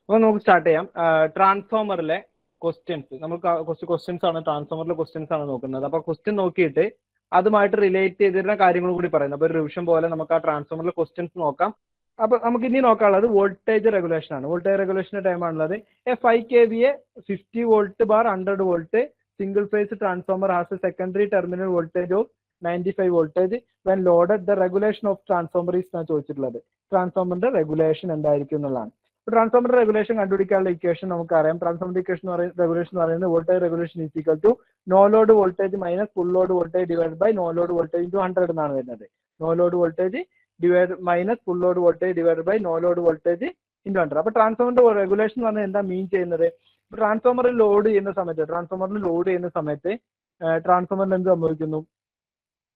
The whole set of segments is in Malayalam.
അപ്പോൾ നമുക്ക് സ്റ്റാർട്ട് ചെയ്യാം. ട്രാൻസ്ഫോമറിലെ ക്വസ്റ്റ്യൻസ്, നമുക്ക് കുറച്ച് ക്വസ്റ്റ്യൻസ് ആണ് ട്രാൻസ്ഫോമറിലെ ക്വസ്റ്റ്യൻസ് ആണ് നോക്കുന്നത്. അപ്പോൾ ക്വസ്റ്റ്യൻ നോക്കിയിട്ട് അതുമായിട്ട് റിലേറ്റ് ചെയ്തിരുന്ന കാര്യങ്ങളും കൂടി പറയുന്നത്. അപ്പോൾ ഒരു റിവിഷൻ പോലെ നമുക്ക് ആ ട്രാൻസ്ഫോമറിലെ ക്വസ്റ്റ്യൻസ് നോക്കാം. അപ്പോൾ നമുക്ക് ഇനി നോക്കാനുള്ളത് വോൾട്ടേജ് റെഗുലേഷൻ ആണ്. വോൾട്ടേജ് റെഗുലേഷന്റെ ടൈം ആണുള്ളത്. A 5 kVA 50 volt bar 100 volt single phase transformer has a secondary terminal voltage of 95 voltage when loaded the regulation of transformer is എന്നാണ് ചോദിച്ചിട്ടുള്ളത്. ട്രാൻസ്ഫോമറിന്റെ റെഗുലേഷൻ എന്തായിരിക്കും എന്നുള്ളതാണ്. ട്രാൻസ്ഫോമർ റെഗുലേഷൻ കണ്ടുപിടിക്കാനുള്ള ഇക്വേഷൻ നമുക്കറിയാം. ട്രാൻസ്ഫോമർ ഇക്വേഷൻ റെഗുലേഷൻ എന്ന് പറയുന്നത് voltage regulation is equal to no load voltage minus full load voltage divide by no load voltage into 100 എന്നാണ് വരുന്നത്. No load voltage divide minus full load voltage divide by no load voltage into 100. അപ്പോൾ ട്രാൻസ്ഫോമറിന്റെ റെഗുലേഷൻ എന്ന് പറഞ്ഞാൽ എന്താ മീൻ ചെയ്യുന്നത്? ട്രാൻസ്ഫോമറിൽ ലോഡ് ചെയ്യുന്ന സമയത്ത് ട്രാൻസ്ഫോമറിൽ എന്ത് സംഭവിക്കുന്നു?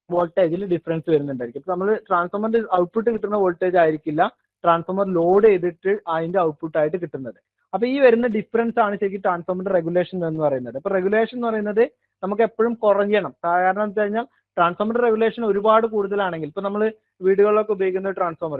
വോൾട്ടേജിൽ ഡിഫറൻസ് വരുന്നുണ്ടായിരിക്കും. ഇപ്പൊ നമ്മൾ ട്രാൻസ്ഫോമറിന്റെ ഔട്ട്പുട്ട് കിട്ടുന്ന വോൾട്ടേജ് ആയിരിക്കില്ല ട്രാൻസ്ഫോമർ ലോഡ് ചെയ്തിട്ട് അതിന്റെ ഔട്ട്പുട്ട് ആയിട്ട് കിട്ടുന്നത്. അപ്പൊ ഈ വരുന്ന ഡിഫറൻസ് ആണ് ശരിക്കും ട്രാൻസ്ഫോമറിന്റെ റെഗുലേഷൻ എന്ന് പറയുന്നത്. ഇപ്പൊ റെഗുലേഷൻ എന്ന് പറയുന്നത് നമുക്ക് എപ്പോഴും കുറയണം. കാരണം എന്താ വെച്ച് കഴിഞ്ഞാൽ ട്രാൻസ്ഫോമറിന്റെ റെഗുലേഷൻ ഒരുപാട് കൂടുതലാണെങ്കിൽ, ഇപ്പൊ നമ്മൾ വീടുകളിലൊക്കെ ഉപയോഗിക്കുന്ന ട്രാൻസ്ഫോമർ,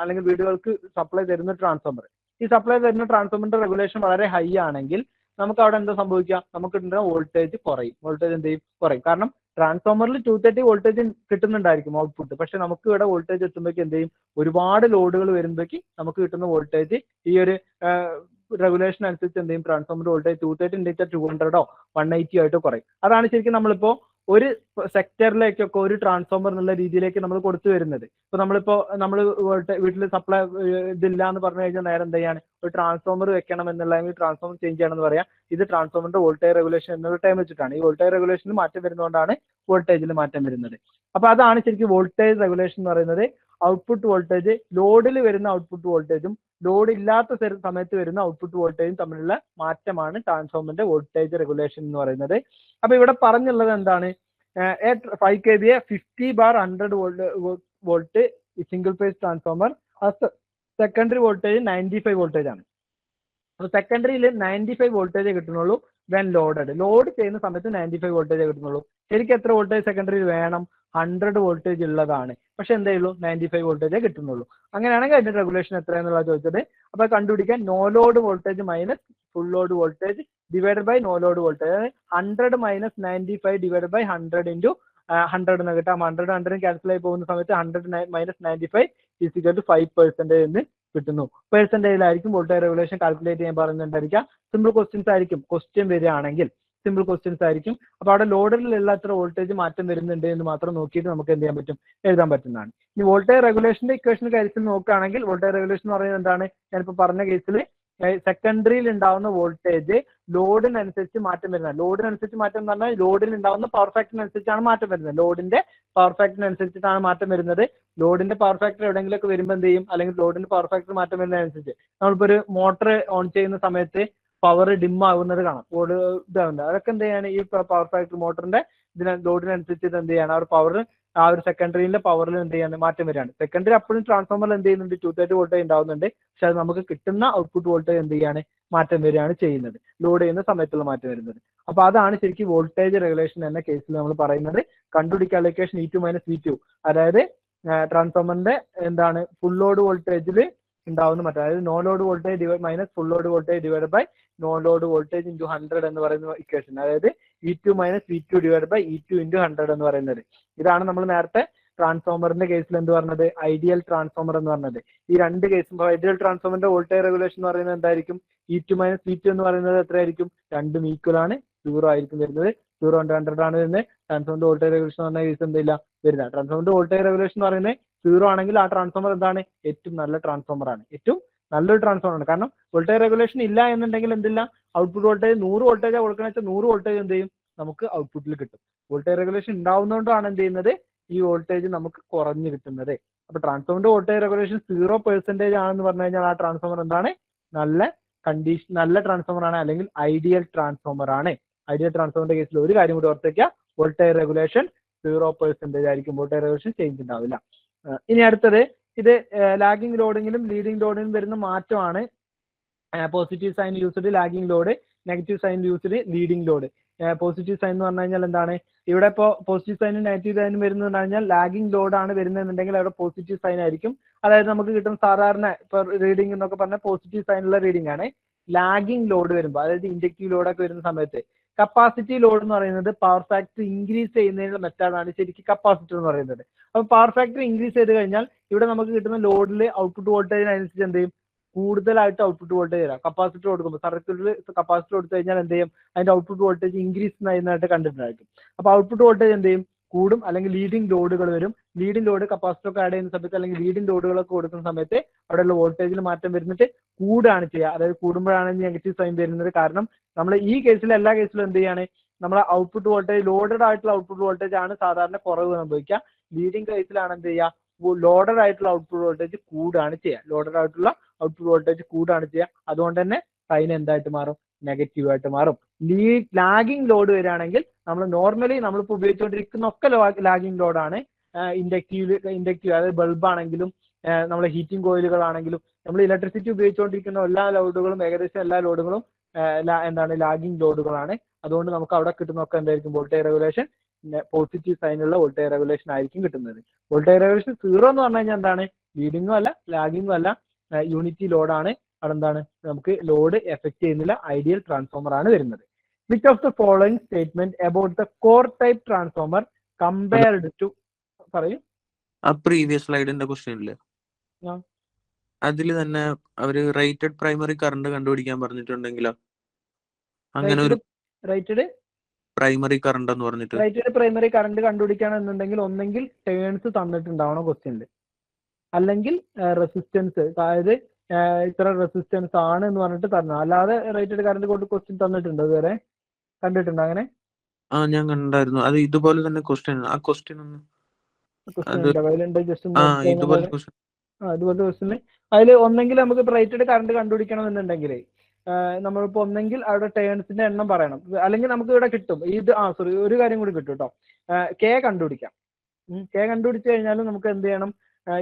അല്ലെങ്കിൽ വീടുകൾക്ക് സപ്ലൈ തരുന്ന ട്രാൻസ്ഫോമർ, ഈ സപ്ലൈ തരുന്ന ട്രാൻസ്ഫോമറിന്റെ റെഗുലേഷൻ വളരെ ഹൈ ആണെങ്കിൽ നമുക്ക് അവിടെ എന്താ സംഭവിക്കുക? നമുക്ക് കിട്ടുന്ന വോൾട്ടേജ് കുറയും. വോൾട്ടേജ് എന്ത് ചെയ്യും? കുറയും. കാരണം ട്രാൻസ്ഫോമറിൽ 230 വോൾട്ടേജ് കിട്ടുന്നുണ്ടായിരിക്കും ഔട്ട്പുട്ട്. പക്ഷെ നമുക്ക് ഇവിടെ വോൾട്ടേജ് എത്തുമ്പോഴേക്കും എന്ത് ചെയ്യും? ഒരുപാട് ലോഡുകൾ വരുമ്പോഴേക്കും നമുക്ക് കിട്ടുന്ന വോൾട്ടേജ് ഈ ഒരു റെഗുലേഷൻ അനുസരിച്ച് എന്ത് ചെയ്യും? ട്രാൻസ്ഫോമർ വോൾട്ടേജ് 230 × 200 180 ആയിട്ട് കുറയും. അതാണ് ശരിക്കും നമ്മളിപ്പോ ഒരു സെക്ടറിലേക്കൊക്കെ ഒരു ട്രാൻസ്ഫോമർ എന്നുള്ള രീതിയിലേക്ക് നമ്മൾ കൊടുത്തു വരുന്നത്. ഇപ്പൊ നമ്മൾ വീട്ടിൽ സപ്ലൈ ഇതില്ല എന്ന് പറഞ്ഞു കഴിഞ്ഞാൽ നേരെ എന്ത് ചെയ്യാണ്? ഒരു ട്രാൻസ്ഫോമർ വെക്കണം എന്നുള്ള ട്രാൻസ്ഫോമർ ചേഞ്ച് ചെയ്യണമെന്ന് പറയാം. ഇത് ട്രാൻസ്ഫോമറിന്റെ വോൾട്ടേജ് റെഗുലേഷൻ എന്നൊരു ടൈം വെച്ചിട്ടാണ്. ഈ വോൾട്ടേജ് റെഗുലേഷനിൽ മാറ്റം വരുന്നതുകൊണ്ടാണ് വോൾട്ടേജിൽ മാറ്റം വരുന്നത്. അപ്പൊ അതാണ് ശരിക്കും വോൾട്ടേജ് റെഗുലേഷൻ എന്ന് പറയുന്നത്. ഔട്ട്പുട്ട് വോൾട്ടേജ്, ലോഡിൽ വരുന്ന ഔട്ട്പുട്ട് വോൾട്ടേജും ലോഡ് ഇല്ലാത്ത സമയത്ത് വരുന്ന ഔട്ട്പുട്ട് വോൾട്ടേജും തമ്മിലുള്ള മാറ്റമാണ് ട്രാൻസ്ഫോമറിന്റെ വോൾട്ടേജ് റെഗുലേഷൻ എന്ന് പറയുന്നത്. അപ്പൊ ഇവിടെ പറഞ്ഞുള്ളത് എന്താണ്? 5 kVA 50/100 volt single phase transformer secondary voltage 95 voltage ആണ്. അപ്പോൾ സെക്കൻഡറിയിൽ 95 വോൾട്ടേജ് കിട്ടുന്നുള്ളൂ. വെൻ ലോഡ് ചെയ്യുന്ന സമയത്ത് 95 വോൾട്ടേജ് കിട്ടുന്നുള്ളൂ. ശരിക്കും എത്ര വോൾട്ടേജ് സെക്കൻഡറിയിൽ വേണം? 100 വോൾട്ടേജ് ഉള്ളതാണ്. പക്ഷെ എന്തേ ഉള്ളൂ? 95 വോൾട്ടേജേ കിട്ടുന്നുള്ളൂ. അങ്ങനെയാണെങ്കിൽ അതിന്റെ റെഗുലേഷൻ എത്രയാണെന്നുള്ള ചോദിച്ചത്. അപ്പൊ കണ്ടുപിടിക്കാൻ no load voltage minus full load voltage divide by no load voltage, അതായത് 100 മൈനസ് 95 ഡിവൈഡ് ബൈ 100 ഇൻറ്റു 100 എന്ന് കിട്ടാം. 100 ക്യാൻസൽ ആയി പോകുന്ന സമയത്ത് 100 മൈനസ് 95 = 5% എന്ന് കിട്ടുന്നു. പെർസെന്റേജിലായിരിക്കും വോൾട്ടേജ് റെഗുലേഷൻ കാൽക്കുലേറ്റ് ചെയ്യാൻ പറയുന്നുണ്ടായിരിക്കാം. സിമ്പിൾ ക്വസ്റ്റ്യൻസ് ആയിരിക്കും. ക്വസ്റ്റ്യൻ വരികയാണെങ്കിൽ സിമ്പിൾ ക്വസ്റ്റ്യൻസ് ആയിരിക്കും. അപ്പൊ അവിടെ ലോഡറിലുള്ള എത്ര വോൾട്ടേജ് മാറ്റം വരുന്നുണ്ട് എന്ന് മാത്രം നോക്കിയിട്ട് നമുക്ക് എന്ത് ചെയ്യാൻ പറ്റും? എഴുതാൻ പറ്റുന്നതാണ്. ഇനി വോൾട്ടേജ് റെഗുലേഷന്റെ ഇക്വേഷൻ കാര്യത്തിൽ നോക്കുകയാണെങ്കിൽ വോൾട്ടേജ് റെഗുലേഷൻ എന്ന് പറയുന്നത് എന്താണ്? ഞാനിപ്പോ പറഞ്ഞ കേസിൽ സെക്കൻഡറിയിൽ ഉണ്ടാവുന്ന വോൾട്ടേജ് ലോഡിനനുസരിച്ച് മാറ്റം വരുന്നത്. ലോഡിനനുസരിച്ച് മാറ്റം എന്ന് പറഞ്ഞാൽ ലോഡിൽ ഉണ്ടാവുന്ന പവർ ഫാക്ടറിനനുസരിച്ചാണ് മാറ്റം വരുന്നത്. ലോഡിന്റെ പവർ ഫാക്ടറിനനുസരിച്ചിട്ടാണ് മാറ്റം വരുന്നത്. ലോഡിന്റെ പവർ ഫാക്ടർ എവിടെയെങ്കിലൊക്കെ വരുമ്പോൾ എന്ത് ചെയ്യും? അല്ലെങ്കിൽ ലോഡിന്റെ പവർ ഫാക്ടർ മാറ്റം വരുന്നതനുസരിച്ച് നമ്മളിപ്പോ ഒരു മോട്ടർ ഓൺ ചെയ്യുന്ന സമയത്ത് പവർ ഡിം ആകുന്നത് കാണാം, ഓട് ഇതാവുന്നത്. അതൊക്കെ എന്ത് ചെയ്യാണ്? ഈ പവർ ഫാക്ടർ മോട്ടറിന്റെ ലോഡിനനുസരിച്ച് എന്ത് ചെയ്യാണ്? ആ ഒരു പവർ, ആ ഒരു സെക്കൻഡറിയിലെ പവറിൽ എന്ത് ചെയ്യാണ്? മാറ്റം വരികയാണ്. സെക്കൻഡറി അപ്പോഴും ട്രാൻസ്ഫോമറിൽ എന്ത് ചെയ്യുന്നുണ്ട്? 230 വോൾട്ടേജ് ഉണ്ടാവുന്നുണ്ട്. പക്ഷെ അത് നമുക്ക് കിട്ടുന്ന ഔട്ട്പുട്ട് വോൾട്ടേജ് എന്ത് ചെയ്യാണ്? മാറ്റം വരികയാണ് ചെയ്യുന്നത്. ലോഡ് ചെയ്യുന്ന സമയത്തുള്ള മാറ്റം വരുന്നത്. അപ്പൊ അതാണ് ശരിക്കും വോൾട്ടേജ് റെഗുലേഷൻ എന്ന കേസിൽ നമ്മൾ പറയുന്നത്. കണ്ടുപിടിക്കാനുള്ള ഇക്വേഷൻ E2 - V2, അതായത് ട്രാൻസ്ഫോമറിന്റെ എന്താണ്? ഫുൾ ലോഡ് വോൾട്ടേജിൽ ഉണ്ടാവുന്ന മാറ്റം, അതായത് no load voltage minus full load voltage divide by no load voltage into 100 എന്ന് പറയുന്ന ഇക്വേഷൻ, അതായത് E2 - V2 divide by E2 × 100 എന്ന് പറയുന്നത്. ഇതാണ് നമ്മൾ നേരത്തെ ട്രാൻസ്ഫോമറിന്റെ കേസിൽ എന്ത് പറഞ്ഞത്? ഐഡിയൽ ട്രാൻസ്ഫോമർ എന്ന് പറഞ്ഞത്. ഈ രണ്ട് കേസും ഐഡിയൽ ട്രാൻസ്ഫോമറിന്റെ വോൾട്ടേജ് റെഗുലേഷൻ എന്ന് പറയുന്നത് എന്തായിരിക്കും? E2 - V2 എന്ന് പറയുന്നത് എത്രയായിരിക്കും? രണ്ടും ഈക്വൽ ആണ്, 0 ആയിരിക്കും വരുന്നത്. 0 × 100 ആണ് വരുന്നത്. ട്രാൻസ്ഫോമറിന്റെ വോൾട്ടേജ് റെഗുലേഷൻ എന്ന് പറഞ്ഞ കേസ് എന്തില്ല വരുന്നത്. ട്രാൻസ്ഫോമറിന്റെ വോൾട്ടേജ് റെഗുലേഷൻ എന്ന് പറയുന്നത് 0 ആണെങ്കിൽ ആ ട്രാൻസ്ഫോമർ എന്താണ്? ഏറ്റവും നല്ല ട്രാൻസ്ഫോമർ ആണ്, ഏറ്റവും നല്ലൊരു ട്രാൻസ്ഫോമർ ആണ്. കാരണം വോൾട്ടേജ് റെഗുലേഷൻ ഇല്ല എന്നുണ്ടെങ്കിൽ എന്തില്ല? ഔട്ട്പുട്ട് വോൾട്ടേജ് 100 വോൾട്ടേജ് കൊടുക്കണമെന്ന് വെച്ചാൽ 100 വോൾട്ടേജ് എന്ത് ചെയ്യും? നമുക്ക് ഔട്ട്പുട്ടിൽ കിട്ടും. വോൾട്ടേജ് റെഗുലേഷൻ ഉണ്ടാവുന്നതുകൊണ്ടാണ് എന്ത് ചെയ്യുന്നത്? ഈ വോൾട്ടേജ് നമുക്ക് കുറഞ്ഞു കിട്ടുന്നത്. അപ്പൊ ട്രാൻസ്ഫോമറിന്റെ വോൾട്ടേജ് റെഗുലേഷൻ 0% ആണെന്ന് പറഞ്ഞു കഴിഞ്ഞാൽ ആ ട്രാൻസ്ഫോമർ എന്താണ്? നല്ല ട്രാൻസ്ഫോമർ ആണ്, അല്ലെങ്കിൽ ഐഡിയൽ ട്രാൻസ്ഫോമർ ആണ്. ഐഡിയൽ ട്രാൻസ്ഫോമറിന്റെ കേസിൽ ഒരു കാര്യം കൂടി ഓർത്തേക്കുക, വോൾട്ടേജ് റെഗുലേഷൻ 0% ആയിരിക്കും. വോൾട്ടേജ് റെഗുലേഷൻ ചേഞ്ച് ഉണ്ടാവില്ല. ഇനി അടുത്തത്, ഇത് ലാഗിംഗ് ലോഡിങ്ങിലും ലീഡിംഗ് ലോഡിലും വരുന്ന മാറ്റമാണ്. Positive sign used lagging load, negative sign used leading load. Positive sign എന്ന് പറഞ്ഞു കഴിഞ്ഞാൽ എന്താണ്? ഇവിടെ ഇപ്പോൾ പോസിറ്റീവ് സൈനും നെഗറ്റീവ് സൈനും വരുന്നത് കഴിഞ്ഞാൽ ലാഗിങ് ലോഡ് ആണ് വരുന്നതെന്നുണ്ടെങ്കിൽ അവിടെ പോസിറ്റീവ് സൈൻ ആയിരിക്കും. അതായത് നമുക്ക് കിട്ടുന്ന സാധാരണ ഇപ്പൊ റീഡിംഗ് എന്നൊക്കെ പറഞ്ഞാൽ പോസിറ്റീവ് സൈനുള്ള റീഡിംഗ് ആണ്. ലാഗിങ് ലോഡ് വരുമ്പോൾ, അതായത് ഇൻഡക്റ്റീവ് ലോഡൊക്കെ വരുന്ന സമയത്ത് കപ്പാസിറ്റി ലോഡ് എന്ന് പറയുന്നത് പവർ ഫാക്ടർ ഇൻക്രീസ് ചെയ്യുന്നതിനുള്ള മെത്തേഡാണ് ശരിക്കും കപ്പാസിറ്റർ എന്ന് പറയുന്നത്. അപ്പൊ പവർ ഫാക്ടർ ഇൻക്രീസ് ചെയ്ത് കഴിഞ്ഞാൽ ഇവിടെ നമുക്ക് കിട്ടുന്ന ലോഡിൽ ഔട്ട്പുട്ട് വോൾട്ടേജിനനുസരിച്ച് എന്ത് ചെയ്യും? കൂടുതലായിട്ട് ഔട്ട്പുട്ട് വോൾട്ടേജ് തരാം. കപ്പാസിറ്റർ കൊടുക്കുമ്പോൾ സർക്യൂട്ടിൽ കപ്പാസിറ്റർ കൊടുത്തു കഴിഞ്ഞാൽ എന്ത് ചെയ്യും? അതിന്റെ ഔട്ട്പുട്ട് വോൾട്ടേജ് ഇൻക്രീസ് ചെയ്യുന്നതായിട്ട് കണ്ടിട്ടുണ്ടായിരിക്കും. അപ്പൊ ഔട്ട്പുട്ട് വോൾട്ടേജ് എന്ത് ചെയ്യും? കൂടും. അല്ലെങ്കിൽ ലീഡിംഗ് ലോഡുകൾ വരും. ലീഡിംഗ് ലോഡ് കപ്പാസിറ്റർ ഒക്കെ ആഡ് ചെയ്യുന്ന സമയത്ത് അല്ലെങ്കിൽ ലീഡിംഗ് ലോഡുകളൊക്കെ കൊടുക്കുന്ന സമയത്ത് അവിടെയുള്ള വോൾട്ടേജിൽ മാറ്റം വരുന്നിട്ട് കൂടുകയാണ് ചെയ്യുക. അതായത് കൂടുമ്പോഴാണ് നെഗറ്റീവ് സൈൻ വരുന്നത്. കാരണം നമ്മൾ ഈ കേസിൽ എല്ലാ കേസിലും എന്ത് ചെയ്യാണ്? നമ്മളെ ഔട്ട്പുട്ട് വോൾട്ടേജ് ലോഡഡ് ആയിട്ടുള്ള ഔട്ട്പുട്ട് വോൾട്ടേജ് ആണ് സാധാരണ കുറവ് സംഭവിക്കുക. ലീഡിംഗ് കേസിലാണ് എന്ത് ചെയ്യുക? ലോഡഡ് ആയിട്ടുള്ള ഔട്ട്പുട്ട് വോൾട്ടേജ് കൂടുകയാണ് ചെയ്യുക. ലോഡഡ് ആയിട്ടുള്ള ഔട്ട്പുട്ട് വോൾട്ടേജ് കൂടുകയാണ് ചെയ്യുക. അതുകൊണ്ട് തന്നെ സൈൻ എന്തായിട്ട് മാറും? നെഗറ്റീവ് ആയിട്ട് മാറും. ലാഗിങ് ലോഡ് വരികയാണെങ്കിൽ നമ്മൾ നോർമലി നമ്മളിപ്പോൾ ഉപയോഗിച്ചുകൊണ്ടിരിക്കുന്ന ഒക്കെ ലാഗിങ് ലോഡാണ്. ഇൻഡക്റ്റീവ് അതായത് ബൾബ് ആണെങ്കിലും നമ്മളെ ഹീറ്റിംഗ് കോയിലുകളാണെങ്കിലും നമ്മൾ ഇലക്ട്രിസിറ്റി ഉപയോഗിച്ചുകൊണ്ടിരിക്കുന്ന എല്ലാ ലോഡുകളും ഏകദേശം എല്ലാ ലോഡുകളും എന്താണ്? ലാഗിങ് ലോഡുകളാണ്. അതുകൊണ്ട് നമുക്ക് അവിടെ കിട്ടുന്നൊക്കെ എന്തായിരിക്കും? വോൾട്ടേജ് റെഗുലേഷൻ പോസിറ്റീവ് സൈനുള്ള വോൾട്ടേജ് റെഗുലേഷൻ ആയിരിക്കും കിട്ടുന്നത്. വോൾട്ടേജ് റെഗുലേഷൻ 0 എന്ന് പറഞ്ഞു കഴിഞ്ഞാൽ എന്താണ്? ലീഡിങ്ങും അല്ല ലാഗിങ്ങും അല്ല, യൂണിറ്റി ലോഡാണ്. അവിടെ എന്താണ്? നമുക്ക് ലോഡ് എഫക്ട് ചെയ്യുന്നില്ല. ഐഡിയൽ ട്രാൻസ്ഫോമർ ആണ് വരുന്നത്. Which of the following statement about the core type transformer compared to പറയും. ആ പ്രീവിയസ് സ്ലൈഡിന്റെ ക്വസ്റ്റ്യൻ ഇല്ലേ, അതിൽ തന്നെ അവര് റേറ്റഡ് പ്രൈമറി കറണ്ട് കണ്ടുപിടിക്കാൻ പറഞ്ഞിട്ടുണ്ടെങ്കിലോ? അങ്ങനെ ഒരു റേറ്റഡ് പ്രൈമറി കറണ്ട് എന്ന് പറഞ്ഞിട്ട് റേറ്റഡ് പ്രൈമറി കറണ്ട് കണ്ടുപിടിക്കുകയാണെന്നുണ്ടെങ്കിൽ ഒന്നെങ്കിൽ ടേൺസ് തന്നിട്ടുണ്ടാവണം ക്വസ്റ്റ്യനിൽ, അല്ലെങ്കിൽ റെസിസ്റ്റൻസ്, അതായത് ഇത്ര റെസിസ്റ്റൻസ് ആണ് എന്ന് പറഞ്ഞിട്ട് തരണം. അല്ലാതെ റേറ്റഡ് കറണ്ട് കൊണ്ട് ക്വസ്റ്റ്യൻ തന്നിട്ടുണ്ടോ ഇതുവരെ? കണ്ടിട്ടുണ്ടോ അങ്ങനെ? ഞാൻ കണ്ടായിരുന്നു. അത് ഇതുപോലെ തന്നെ ക്വസ്റ്റ്യൻ. ആ ക്വസ്റ്റ്യൻ ഒന്ന് ഇതുപോലത്തെ ക്വസ്റ്റ്യന് അതിൽ ഒന്നെങ്കിൽ നമുക്ക് റേറ്റഡ് കറണ്ട് കണ്ടുപിടിക്കണം എന്നുണ്ടെങ്കിൽ നമ്മളിപ്പോ ഒന്നെങ്കിൽ അവിടെ ടേൺസിന്റെ എണ്ണം പറയണം, അല്ലെങ്കിൽ നമുക്ക് ഇവിടെ കിട്ടും ഇത് സോറി ഒരു കാര്യം കൂടി കിട്ടും കേട്ടോ. കെ കണ്ടുപിടിക്കാം. കെ കണ്ടുപിടിച്ചു കഴിഞ്ഞാലും നമുക്ക് എന്ത് ചെയ്യണം?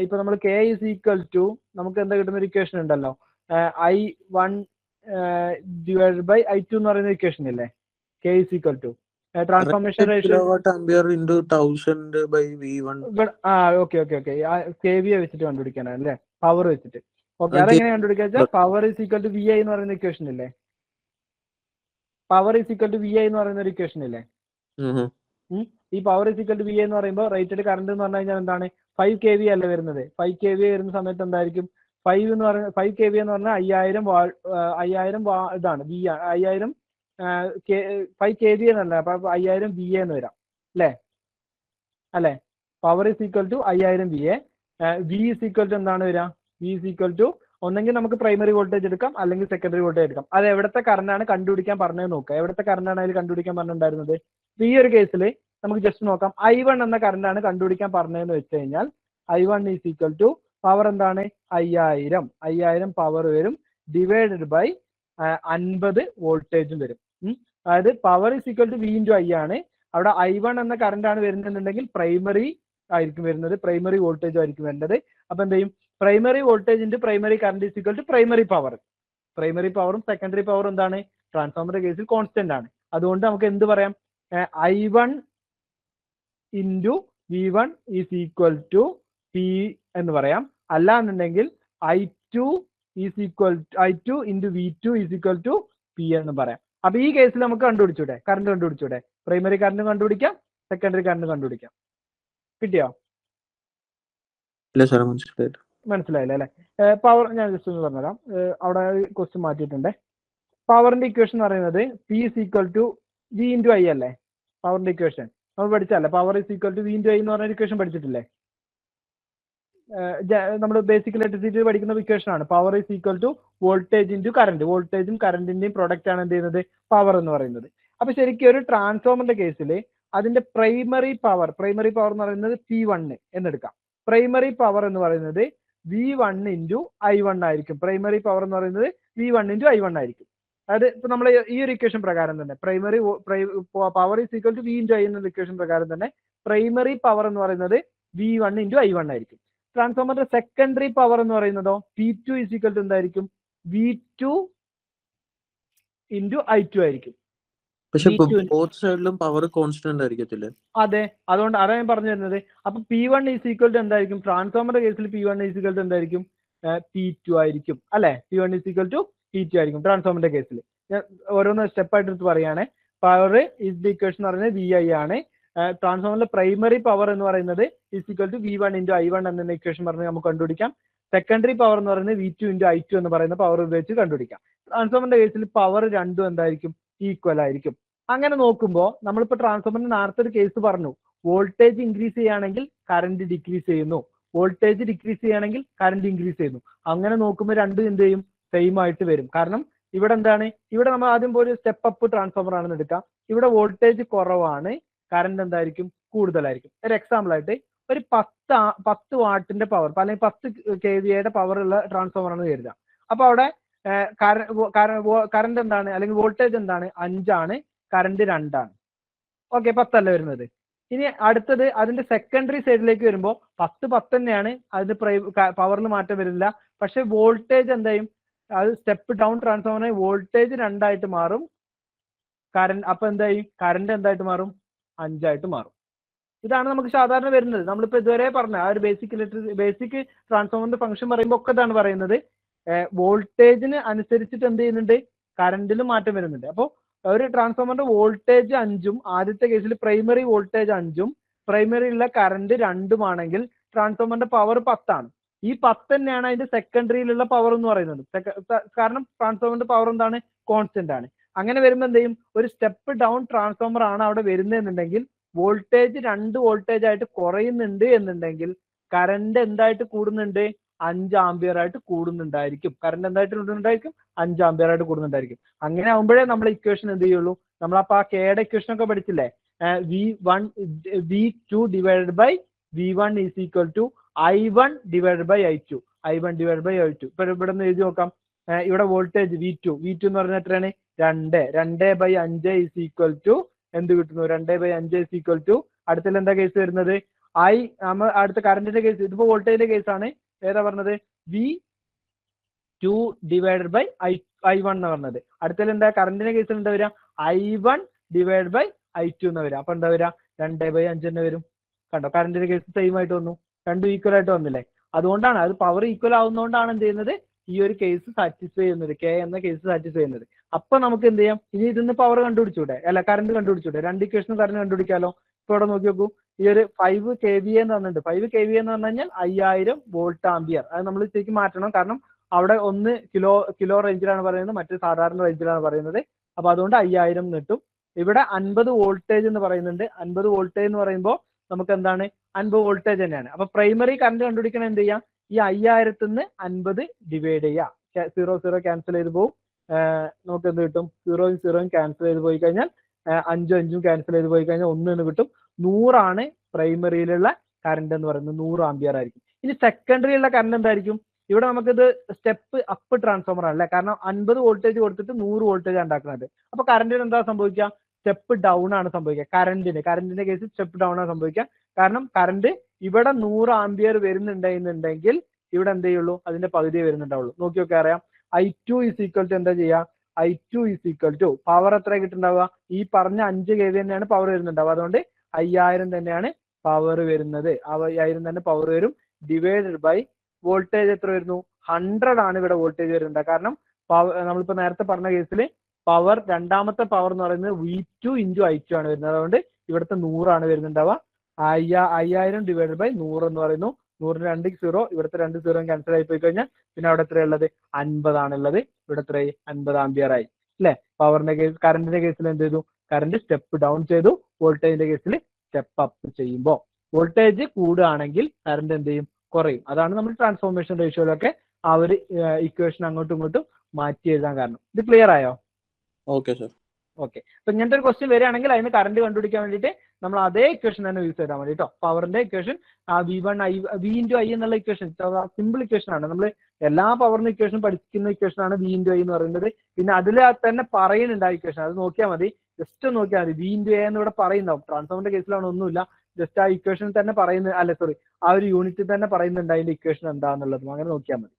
ഇപ്പൊ നമ്മൾ കെ ഈസ് ഈക്വൽ ടു നമുക്ക് എന്താ കിട്ടുന്ന ഒരു ഇക്വേഷൻ ഉണ്ടല്ലോ, I1 ഡിവൈഡ് ബൈ I2 എന്ന് പറയുന്ന ഇക്വേഷൻ ഇല്ലേ? K is equal to transformation ratio okay KVA വെച്ചിട്ട് കണ്ടുപിടിക്കാനാണ് അല്ലേ? പവർ വെച്ചിട്ട്. ഓക്കെ, അതെങ്ങനെ കണ്ടുപിടിക്കാ? Power is equal to VI എന്ന് പറയുന്ന ഇക്വേഷൻ ഇല്ലേ? Power is equal to VI എന്ന് പറയുന്ന ഒരു ഇക്വേഷൻ ഇല്ലേ? ഈ power is equal to VI എന്ന് പറയുമ്പോൾ റേറ്റഡ് കറണ്ട് എന്ന് പറഞ്ഞു കഴിഞ്ഞാൽ എന്താണ്? 5 KVA അല്ലേ വരുന്നത്? 5 KVA വരുന്ന സമയത്ത് എന്തായിരിക്കും? 5 എന്ന് പറഞ്ഞാൽ 5 KVA എന്ന് പറഞ്ഞാൽ 5000 ഇതാണ് 5000 5 KVA എന്നല്ല, അപ്പൊ 5000 VA എന്ന് വരാം അല്ലേ? Power is equal to 5000 VA. V is equal to എന്താണ് വരിക? V ഈസ് ഈക്വൽ ടു ഒന്നെങ്കിൽ നമുക്ക് പ്രൈമറി വോൾട്ടേജ് എടുക്കാം, അല്ലെങ്കിൽ സെക്കൻഡറി വോൾട്ടേജ് എടുക്കാം. അത് എവിടത്തെ കറണ്ടാണ് കണ്ടുപിടിക്കാൻ പറഞ്ഞത് നോക്കുക. എവിടത്തെ കറണ്ടാണ് അതിൽ കണ്ടുപിടിക്കാൻ പറഞ്ഞിട്ടുണ്ടായിരുന്നത്? ഈ ഒരു കേസിൽ നമുക്ക് ജസ്റ്റ് നോക്കാം. I1 എന്ന കറണ്ടാണ് കണ്ടുപിടിക്കാൻ പറഞ്ഞതെന്ന് വെച്ച് കഴിഞ്ഞാൽ I1 is equal to power എന്താണ്? 5000 പവർ വരും, ഡിവൈഡഡ് ബൈ 50 വോൾട്ടേജും വരും. അതായത് power is equal to V into I ആണ്. അവിടെ I1 എന്ന കറണ്ടാണ് വരുന്നുണ്ടെങ്കിൽ പ്രൈമറി ആയിരിക്കും വരുന്നത്, പ്രൈമറി വോൾട്ടേജ് ആയിരിക്കും വേണ്ടത്. അപ്പൊ എന്ത് ചെയ്യും? Primary voltage into primary current is equal to primary power. പ്രൈമറി പവറും സെക്കൻഡറി പവറും എന്താണ്? ട്രാൻസ്ഫോമറിന്റെ കേസിൽ കോൺസ്റ്റന്റ് ആണ്. അതുകൊണ്ട് നമുക്ക് എന്ത് പറയാം? I1 into V1 is equal to P എന്ന് പറയാം. അല്ലാന്നുണ്ടെങ്കിൽ I2 into V2 is equal to P എന്ന് പറയാം. അപ്പൊ ഈ കേസിൽ നമുക്ക് കണ്ടുപിടിച്ചൂടെ? കറണ്ട് കണ്ടുപിടിച്ചൂടെ? പ്രൈമറി കറണ്ട് കണ്ടുപിടിക്കാം, സെക്കൻഡറി കറണ്ട് കണ്ടുപിടിക്കാം. കിട്ടിയോ? മനസ്സിലായില്ല അല്ലെ? പവർ ഞാൻ ജസ്റ്റ് ഒന്ന് പറഞ്ഞുതരാം. അവിടെ ക്വസ്റ്റ്യൻ മാറ്റിയിട്ടുണ്ട്. പവറിന്റെ ഇക്വേഷൻ എന്ന് പറയുന്നത് P is equal to V into I അല്ലേ? പവറിന്റെ ഇക്വേഷൻ നമ്മൾ പഠിച്ചല്ലേ? Power is equal to V into I എന്ന് പറഞ്ഞ ഇക്വേഷൻ പഠിച്ചിട്ടില്ലേ? നമ്മൾ ബേസിക് ഇലക്ട്രിസിറ്റി പഠിക്കുന്ന ഇക്വേഷൻ ആണ്. Power is equal to voltage into current. വോൾട്ടേജും കറണ്ടിന്റെയും പ്രൊഡക്റ്റ് ആണ് എന്ത് ചെയ്യുന്നത്? പവർ എന്ന് പറയുന്നത്. അപ്പൊ ശരിക്കും ഒരു ട്രാൻസ്ഫോമറിന്റെ കേസിൽ അതിന്റെ പ്രൈമറി പവർ എന്ന് പറയുന്നത് P1 എന്നെടുക്കാം. പ്രൈമറി പവർ എന്ന് പറയുന്നത് V1 ഇൻറ്റു I1 ആയിരിക്കും. പ്രൈമറി പവർ എന്ന് പറയുന്നത് V1 ഇൻറ്റു I1 ആയിരിക്കും. അതായത് ഇപ്പൊ നമ്മൾ ഈ ഒരു ഇക്വേഷൻ പ്രകാരം തന്നെ primary power is equal to V into I എന്ന ഇക്വേഷൻ പ്രകാരം തന്നെ പ്രൈമറി പവർ എന്ന് പറയുന്നത് V1 ഇൻറ്റു I1 ആയിരിക്കും. ട്രാൻസ്ഫോമറിന്റെ സെക്കൻഡറി പവർ എന്ന് പറയുന്നതോ P2 ഈസ് ഈക്വൽ ടു എന്തായിരിക്കും? V2 ഇൻറ്റു I2 ആയിരിക്കും. പക്ഷെ V2 ബോത്ത് സൈഡിലും പവർ കോൺസ്റ്റന്റ് ആയിരിക്കത്തില്ലേ? അതെ, അതുകൊണ്ട് അതാണ് ഞാൻ പറഞ്ഞു തരുന്നത്. അപ്പൊ P1 ഈസ് ഈക്വൽ ടു എന്തായിരിക്കും? ട്രാൻസ്ഫോമറുടെ കേസിൽ P1 ഈസ് ഈക്വൽ ടു എന്തായിരിക്കും? P2 ആയിരിക്കും അല്ലെ? P1 is equal to P2 ആയിരിക്കും ട്രാൻസ്ഫോമറിന്റെ കേസിൽ. ഞാൻ ഓരോന്ന് സ്റ്റെപ്പായിട്ട് എടുത്ത് പറയുകയാണ്. പവർ ഈസ് ദി ഇക്വേഷൻ എന്ന് പറയുന്നത് VI ആണ്. ട്രാൻസ്ഫോമറിലെ പ്രൈമറി പവർ എന്ന് പറയുന്നത് is equal to V1 into I1 എന്ന ഇക്വേഷൻ പറഞ്ഞ് നമുക്ക് കണ്ടുപിടിക്കാം. സെക്കൻഡറി പവർ എന്ന് പറയുന്നത് V2 ഇൻറ്റു I2 എന്ന് പറയുന്ന പവർ ഉപയോഗിച്ച് കണ്ടുപിടിക്കാം. ട്രാൻസ്ഫോമറിന്റെ കേസിൽ പവർ രണ്ടും എന്തായിരിക്കും? ഈക്വൽ ആയിരിക്കും. അങ്ങനെ നോക്കുമ്പോൾ നമ്മളിപ്പോ ട്രാൻസ്ഫോമറിന് നേരത്തെ ഒരു കേസ് പറഞ്ഞു, വോൾട്ടേജ് ഇൻക്രീസ് ചെയ്യുകയാണെങ്കിൽ കറന്റ് ഡിക്രീസ് ചെയ്യുന്നു, വോൾട്ടേജ് ഡിക്രീസ് ചെയ്യുകയാണെങ്കിൽ കറന്റ് ഇൻക്രീസ് ചെയ്യുന്നു. അങ്ങനെ നോക്കുമ്പോൾ രണ്ടും എന്ത് ചെയ്യും? സെയിം ആയിട്ട് വരും. കാരണം ഇവിടെ എന്താണ്? ഇവിടെ നമ്മൾ ആദ്യം ഒരു സ്റ്റെപ്പ് അപ്പ് ട്രാൻസ്ഫോമർ ആണെന്ന് എടുക്കാം. ഇവിടെ വോൾട്ടേജ് കുറവാണ്, കറന്റ് എന്തായിരിക്കും? കൂടുതലായിരിക്കും. ഒരു എക്സാമ്പിൾ ആയിട്ട് ഒരു 10 വാട്ടിന്റെ പവർ അല്ലെങ്കിൽ 10 kVA പവർ ഉള്ള ട്രാൻസ്ഫോമർ ആണെന്ന് കരുതാം. അപ്പൊ അവിടെ കറന്റ് എന്താണ് അല്ലെങ്കിൽ വോൾട്ടേജ് എന്താണ്? 5 ആണ്, കറന്റ് 2 ആണ്. ഓക്കെ, 10 അല്ല വരുന്നത്. ഇനി അടുത്തത് അതിന്റെ സെക്കൻഡറി സൈഡിലേക്ക് വരുമ്പോൾ 10 തന്നെയാണ്, അതിന്റെ പവറിൽ മാറ്റം വരുന്നില്ല. പക്ഷെ വോൾട്ടേജ് എന്തായും? അത് സ്റ്റെപ്പ് ഡൗൺ ട്രാൻസ്ഫോമറിന് വോൾട്ടേജ് 2 ആയിട്ട് മാറും, കറന്റ് അപ്പൊ എന്തായി? കറന്റ് എന്തായിട്ട് മാറും? 5 ആയിട്ട് മാറും. ഇതാണ് നമുക്ക് സാധാരണ വരുന്നത്. നമ്മളിപ്പോ ഇതുവരെ പറഞ്ഞ ആ ഒരു ബേസിക് ട്രാൻസ്ഫോമറിന്റെ ഫംഗ്ഷൻ പറയുമ്പോൾ ഒക്കെ ഇതാണ് പറയുന്നത്. വോൾട്ടേജിന് അനുസരിച്ചിട്ട് എന്ത് ചെയ്യുന്നുണ്ട്? കറന്റിലും മാറ്റം വരുന്നുണ്ട്. അപ്പോൾ ഒരു ട്രാൻസ്ഫോമറിന്റെ വോൾട്ടേജ് 5ഉം ആദ്യത്തെ കേസിൽ പ്രൈമറി വോൾട്ടേജ് 5ഉം പ്രൈമറിയിലുള്ള കറന്റ് 2ഉം ആണെങ്കിൽ ട്രാൻസ്ഫോമറിന്റെ പവർ 10 ആണ്. ഈ 10 തന്നെയാണ് അതിന്റെ സെക്കൻഡറിയിലുള്ള പവർ എന്ന് പറയുന്നത്. കാരണം ട്രാൻസ്ഫോമറിന്റെ പവർ എന്താണ്? കോൺസ്റ്റന്റ് ആണ്. അങ്ങനെ വരുമ്പോൾ എന്ത് ചെയ്യും? ഒരു സ്റ്റെപ്പ് ഡൗൺ ട്രാൻസ്ഫോമർ ആണ് അവിടെ വരുന്നതെന്നുണ്ടെങ്കിൽ വോൾട്ടേജ് 2 വോൾട്ടേജ് ആയിട്ട് കുറയുന്നുണ്ട് എന്നുണ്ടെങ്കിൽ കറന്റ് എന്തായിട്ട് കൂടുന്നുണ്ട്? 5 ആംപിയർ ആയിട്ട് കൂടുന്നുണ്ടായിരിക്കും. കറന്റ് എന്തായിട്ട് കൂടുന്നുണ്ടായിരിക്കും? 5 ആംപിയർ ആയിട്ട് കൂടുന്നുണ്ടായിരിക്കും. അങ്ങനെ ആകുമ്പോഴേ നമ്മൾ ഇക്വേഷൻ എന്ത് ചെയ്യുള്ളൂ? നമ്മളപ്പോ ആ കെയുടെ ഇക്വേഷൻ ഒക്കെ പഠിച്ചില്ലേ? V2 divided by V1 is equal to I1 divided by I2. I1 divide by I2. ഇപ്പൊ ഇവിടെ നിന്ന് എഴുതി നോക്കാം. ഇവിടെ വോൾട്ടേജ് V2 എന്ന് പറഞ്ഞാൽ എത്രയാണ്? 2/5 ഈസ് ഈക്വൽ ടു എന്ത് കിട്ടുന്നു? 2/5 ഈസ് ഈക്വൽ ടു അടുത്തിൽ എന്താ കേസ് വരുന്നത്? നമ്മൾ അടുത്ത കറന്റിന്റെ കേസ്, ഇതിപ്പോ വോൾട്ടേജിന്റെ കേസാണ്. ഏതാ പറഞ്ഞത്? V2 ഡിവൈഡഡ് ബൈ I1 എന്ന് പറഞ്ഞത്. അടുത്തതിൽ എന്താ? കറന്റിന്റെ കേസിൽ എന്താ വരിക? I1 ഡിവൈഡ് ബൈ I2 എന്ന് വരിക. അപ്പൊ എന്താ വരിക? 2/5 തന്നെ വരും. കണ്ടോ, കറന്റിന്റെ കേസ് സെയിം ആയിട്ട് വന്നു, രണ്ടും ഈക്വൽ ആയിട്ട് വന്നില്ലേ? അതുകൊണ്ടാണ് അത് പവർ ഈക്വൽ ആവുന്നതുകൊണ്ടാണ് എന്ത് ചെയ്യുന്നത്? ഈ ഒരു കേസ് സാറ്റിസ്ഫൈ ചെയ്യുന്നത്, കെ എന്ന കേസ് സാറ്റിസ്ഫൈ ചെയ്യുന്നത്. അപ്പൊ നമുക്ക് എന്ത് ചെയ്യാം? ഇനി ഇതിന്ന് പവർ കണ്ടുപിടിച്ചൂടെ? അല്ല, കറന്റ് കണ്ടുപിടിച്ചൂടെ? രണ്ട് ഇക്വേഷനും കറന്റ് കണ്ടുപിടിക്കാലോ. ഇപ്പൊ ഇവിടെ നോക്കി നോക്കൂ, ഈ ഒരു 5 kVA എന്ന് പറഞ്ഞിട്ടുണ്ട്. 5 kVA എന്ന് പറഞ്ഞു കഴിഞ്ഞാൽ 5000 വോൾട്ട് ആംപിയർ. അത് നമ്മൾ ശരിക്കും മാറ്റണം. കാരണം അവിടെ ഒന്ന് കിലോ റേഞ്ചിലാണ് പറയുന്നത്, മറ്റു സാധാരണ റേഞ്ചിലാണ് പറയുന്നത്. അപ്പൊ അതുകൊണ്ട് 5000 കിട്ടും. ഇവിടെ 50 വോൾട്ടേജ് എന്ന് പറയുന്നുണ്ട്. 50 വോൾട്ടേജ് എന്ന് പറയുമ്പോൾ നമുക്ക് എന്താണ്? 50 വോൾട്ടേജ് തന്നെയാണ്. അപ്പൊ പ്രൈമറി കറന്റ് കണ്ടുപിടിക്കണം എന്ത് ചെയ്യാം? ഈ 5000 50 ഡിവൈഡ് ചെയ്യാം. 0 ക്യാൻസൽ ചെയ്ത് പോകും. നമുക്ക് എന്ത് കിട്ടും? 0 ക്യാൻസൽ ചെയ്ത് പോയി കഴിഞ്ഞാൽ 5 ക്യാൻസൽ ചെയ്ത് പോയി കഴിഞ്ഞാൽ 1 എന്ന് കിട്ടും. 100 ആണ് പ്രൈമറിയിലുള്ള കറന്റ് എന്ന് പറയുന്നത്, 100 ആംപിയർ ആയിരിക്കും. ഇനി സെക്കൻഡറിയിലുള്ള കറന്റ് എന്തായിരിക്കും? ഇവിടെ നമുക്കിത് സ്റ്റെപ്പ് അപ്പ് ട്രാൻസ്ഫോമർ ആണല്ലേ, കാരണം 50 വോൾട്ടേജ് കൊടുത്തിട്ട് 100 വോൾട്ടേജ് ഉണ്ടാക്കുന്നത്. അപ്പൊ കറന്റിന് എന്താ സംഭവിക്കുക? സ്റ്റെപ്പ് ഡൗൺ ആണ് സംഭവിക്കുക. കറന്റിന്റെ കേസിൽ സ്റ്റെപ്പ് ഡൗൺ ആണ് സംഭവിക്കുക. കാരണം കറന്റ് ഇവിടെ 100 ആംപിയർ വരുന്നുണ്ടെന്നുണ്ടെങ്കിൽ ഇവിടെ എന്ത് ചെയ്യുള്ളൂ? അതിന്റെ പകുതിയെ വരുന്നുണ്ടാവുള്ളൂ. നോക്കി നോക്കി അറിയാം. I2 ഈസ് ഈക്വൽ ടു എന്താ ചെയ്യുക? I2 is equal to power എത്ര കിട്ടുന്നുണ്ടാവുക? ഈ പറഞ്ഞ 5 kV തന്നെയാണ് പവർ വരുന്നുണ്ടാവുക. അതുകൊണ്ട് 5000 തന്നെയാണ് പവർ വരുന്നത്. 5000 തന്നെ പവർ വരും. ഡിവൈഡഡ് ബൈ വോൾട്ടേജ് എത്ര വരുന്നു? 100 ആണ് ഇവിടെ വോൾട്ടേജ് വരുന്നത്. കാരണം നമ്മളിപ്പോ നേരത്തെ പറഞ്ഞ കേസിൽ പവർ, രണ്ടാമത്തെ പവർ എന്ന് പറയുന്നത് V2 ഇൻറ്റു I2 ആണ് വരുന്നത്. അതുകൊണ്ട് ഇവിടുത്തെ 100 ആണ് വരുന്നുണ്ടാവുക. 5000 ഡിവൈഡഡ് ബൈ 100 എന്ന് പറയുന്നു. 100 2 0, ഇവിടുത്തെ 2 0 ക്യാൻസൽ ആയി പോയി കഴിഞ്ഞാൽ പിന്നെ അവിടെ എത്രയുള്ളത്? 50 ആണുള്ളത്. ഇവിടെ എത്ര? 50 ആംപിയർ ആയി അല്ലെ? പവറിന്റെ കേസ്, കറന്റിന്റെ കേസിൽ എന്ത് ചെയ്തു? കറന്റ് സ്റ്റെപ്പ് ഡൗൺ ചെയ്തു. വോൾട്ടേജിന്റെ കേസിൽ സ്റ്റെപ്പ് അപ്പ് ചെയ്യുമ്പോൾ വോൾട്ടേജ് കൂടുകയാണെങ്കിൽ കറന്റ് എന്ത് ചെയ്യും? കുറയും. അതാണ് നമ്മൾ ട്രാൻസ്ഫോർമേഷൻ റേഷ്യോയിലൊക്കെ ആ ഒരു ഇക്വേഷൻ അങ്ങോട്ടും ഇങ്ങോട്ടും മാറ്റി എഴുതാൻ കാരണം. ഇത് ക്ലിയർ ആയോ? Okay sir. ഓക്കെ. അപ്പൊ ഇങ്ങനത്തെ ഒരു ക്വസ്റ്റ്യൻ വരികയാണെങ്കിൽ അതിന് കറന്റ് കണ്ടുപിടിക്കാൻ വേണ്ടിയിട്ട് നമ്മൾ അതേ ഇക്വേഷൻ തന്നെ യൂസ് ചെയ്താൽ മതി കേട്ടോ. പവറിന്റെ ഇക്വേഷൻ V ഇൻറ്റു I എന്നുള്ള ഇക്വേഷൻ സിമ്പിൾ ഇക്വേഷൻ ആണ്. നമ്മൾ എല്ലാ പവറിന്റെ ഇക്വേഷൻ പഠിക്കുന്ന ഇക്വേഷൻ ആണ് V ഇൻറ്റു I എന്ന് പറയുന്നത്. പിന്നെ അതിൽ തന്നെ പറയുന്നുണ്ട് ആ ഇക്വേഷൻ, അത് നോക്കിയാൽ മതി. ജസ്റ്റ് നോക്കിയാൽ മതി. V ഇൻറ്റു A എന്ന് ഇവിടെ പറയുന്നുണ്ടാവും. ട്രാൻസ്ഫോമറിന്റെ കേസിലാണ് ഒന്നുമില്ല. ജസ്റ്റ് ആ ഇക്വേഷൻ തന്നെ പറയുന്നത്, ആ ഒരു യൂണിറ്റിൽ തന്നെ പറയുന്നുണ്ട് അതിന്റെ ഇക്വേഷൻ എന്താണെന്നുള്ളതും. അങ്ങനെ നോക്കിയാൽ മതി.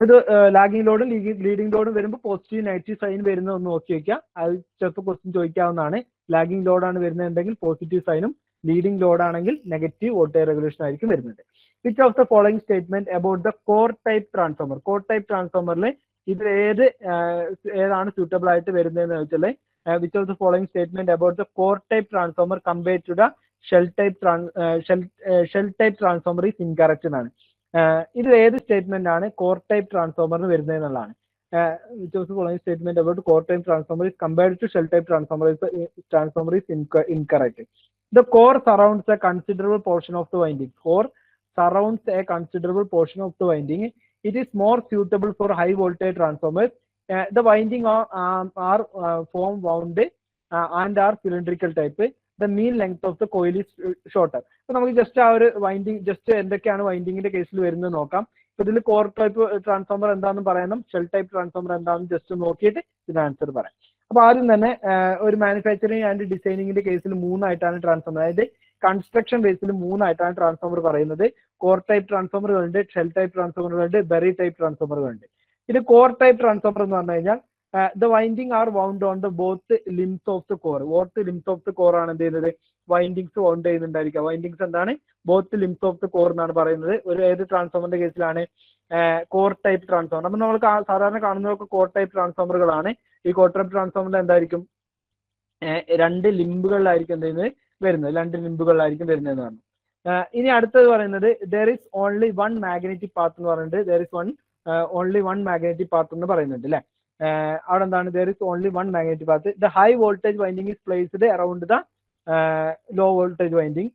ഇത് ലാഗിങ് ലോഡും ലീഡിംഗ് ലോഡും വരുമ്പോൾ പോസിറ്റീവ് നെഗറ്റീവ് സൈൻ വരുന്നത് ഒന്ന് നോക്കി വെക്കുക. അത് ചിലപ്പോൾ ക്വസ്റ്റ്യൻ ചോദിക്കാവുന്നതാണ്. ലാഗിങ് ലോഡാണ് വരുന്നതെങ്കിൽ പോസിറ്റീവ് സൈനും ലീഡിംഗ് ലോഡ് ആണെങ്കിൽ നെഗറ്റീവ് വോൾട്ടേജ് റെഗുലേഷൻ ആയിരിക്കും വരുന്നത്. Which of the following statement about the core type transformer, core type ട്രാൻസ്ഫോമറിൽ ഇത് ഏതാണ് സൂട്ടബിൾ ആയിട്ട് വരുന്നതെന്ന് വെച്ചാൽ which of the following statement about the core type transformer compared to the shell type transformer is incorrect എന്നാണ്. ഇത് ഏത് സ്റ്റേറ്റ്മെന്റ് ആണ് കോർ ടൈപ്പ് ട്രാൻസ്ഫോമറിന് വരുന്നത് എന്നുള്ളതാണ്. Which of the following statement about core type transformer is compared to shell type transformer is incorrect. The core surrounds a considerable portion of the winding. Core surrounds a considerable portion of the winding. It is more suitable for high voltage transformers. The winding are form wound and are cylindrical type. The mean length of the coil is shorter. അപ്പോൾ നമുക്ക് ജസ്റ്റ് ആ ഒരു വൈൻഡിങ് ജസ്റ്റ് എന്തൊക്കെയാണ് വൈൻഡിങ്ങിന്റെ കേസിൽ വരുന്നത് നോക്കാം. ഇപ്പൊ ഇതിൽ കോർ ടൈപ്പ് ട്രാൻസ്ഫോമർ എന്താണെന്ന് പറയണം, ഷെൽ ടൈപ്പ് ട്രാൻസ്ഫോമർ എന്താണെന്ന് ജസ്റ്റ് നോക്കിയിട്ട് ഇതിന് ആൻസർ പറയാം. അപ്പൊ ആദ്യം തന്നെ ഒരു മാനുഫാക്ചറിങ് ആൻഡ് ഡിസൈനിങ്ങിന്റെ കേസിൽ 3 ആയിട്ടാണ് ട്രാൻസ്ഫോമർ, അതായത് കൺസ്ട്രക്ഷൻ ബേസിൽ 3 ആയിട്ടാണ് ട്രാൻസ്ഫോമർ പറയുന്നത്. കോർ ടൈപ്പ് ട്രാൻസ്ഫോമറുകളുണ്ട്, ഷെൽ ടൈപ്പ് ട്രാൻസ്ഫോമറുകളുണ്ട്, ബെറി ടൈപ്പ് ട്രാൻസ്ഫോമറുകളുണ്ട്. ഇത് കോർ ടൈപ്പ് ട്രാൻസ്ഫോമർ എന്ന് പറഞ്ഞു കഴിഞ്ഞാൽ the winding are wound on the both limbs of the core. Both limbs of the core ആണ് എന്ത് ചെയ്യുന്നത്, വൈൻഡിങ്സ് വൗണ്ട് ചെയ്യുന്നുണ്ടായിരിക്കുക. വൈൻഡിങ്സ് എന്താണ്, both limbs of the core എന്നാണ് പറയുന്നത്. ഒരു ഏത് ട്രാൻസ്ഫോമറിന്റെ കേസിലാണ്, കോർ ടൈപ്പ് ട്രാൻസ്ഫോമർ. അപ്പൊ നമ്മൾ സാധാരണ കാണുന്നതൊക്കെ കോർ ടൈപ്പ് ട്രാൻസ്ഫോമറുകളാണ്. ഈ കോർ ടൈപ്പ് ട്രാൻസ്ഫോമറിൽ എന്തായിരിക്കും, 2 ലിംബുകളിലായിരിക്കും എന്ത് ചെയ്യുന്നത് വരുന്നത്, 2 ലിംബുകളിലായിരിക്കും വരുന്നതെന്ന് പറഞ്ഞു. ഇനി അടുത്തത് പറയുന്നത് there is only one magnetic path എന്ന് പറയുന്നുണ്ട്. There is only one magnetic path എന്ന് പറയുന്നുണ്ട് അല്ലെ. അവിടെ എന്താണ്, there is only one magnetic path. The high voltage winding is placed around the low voltage winding.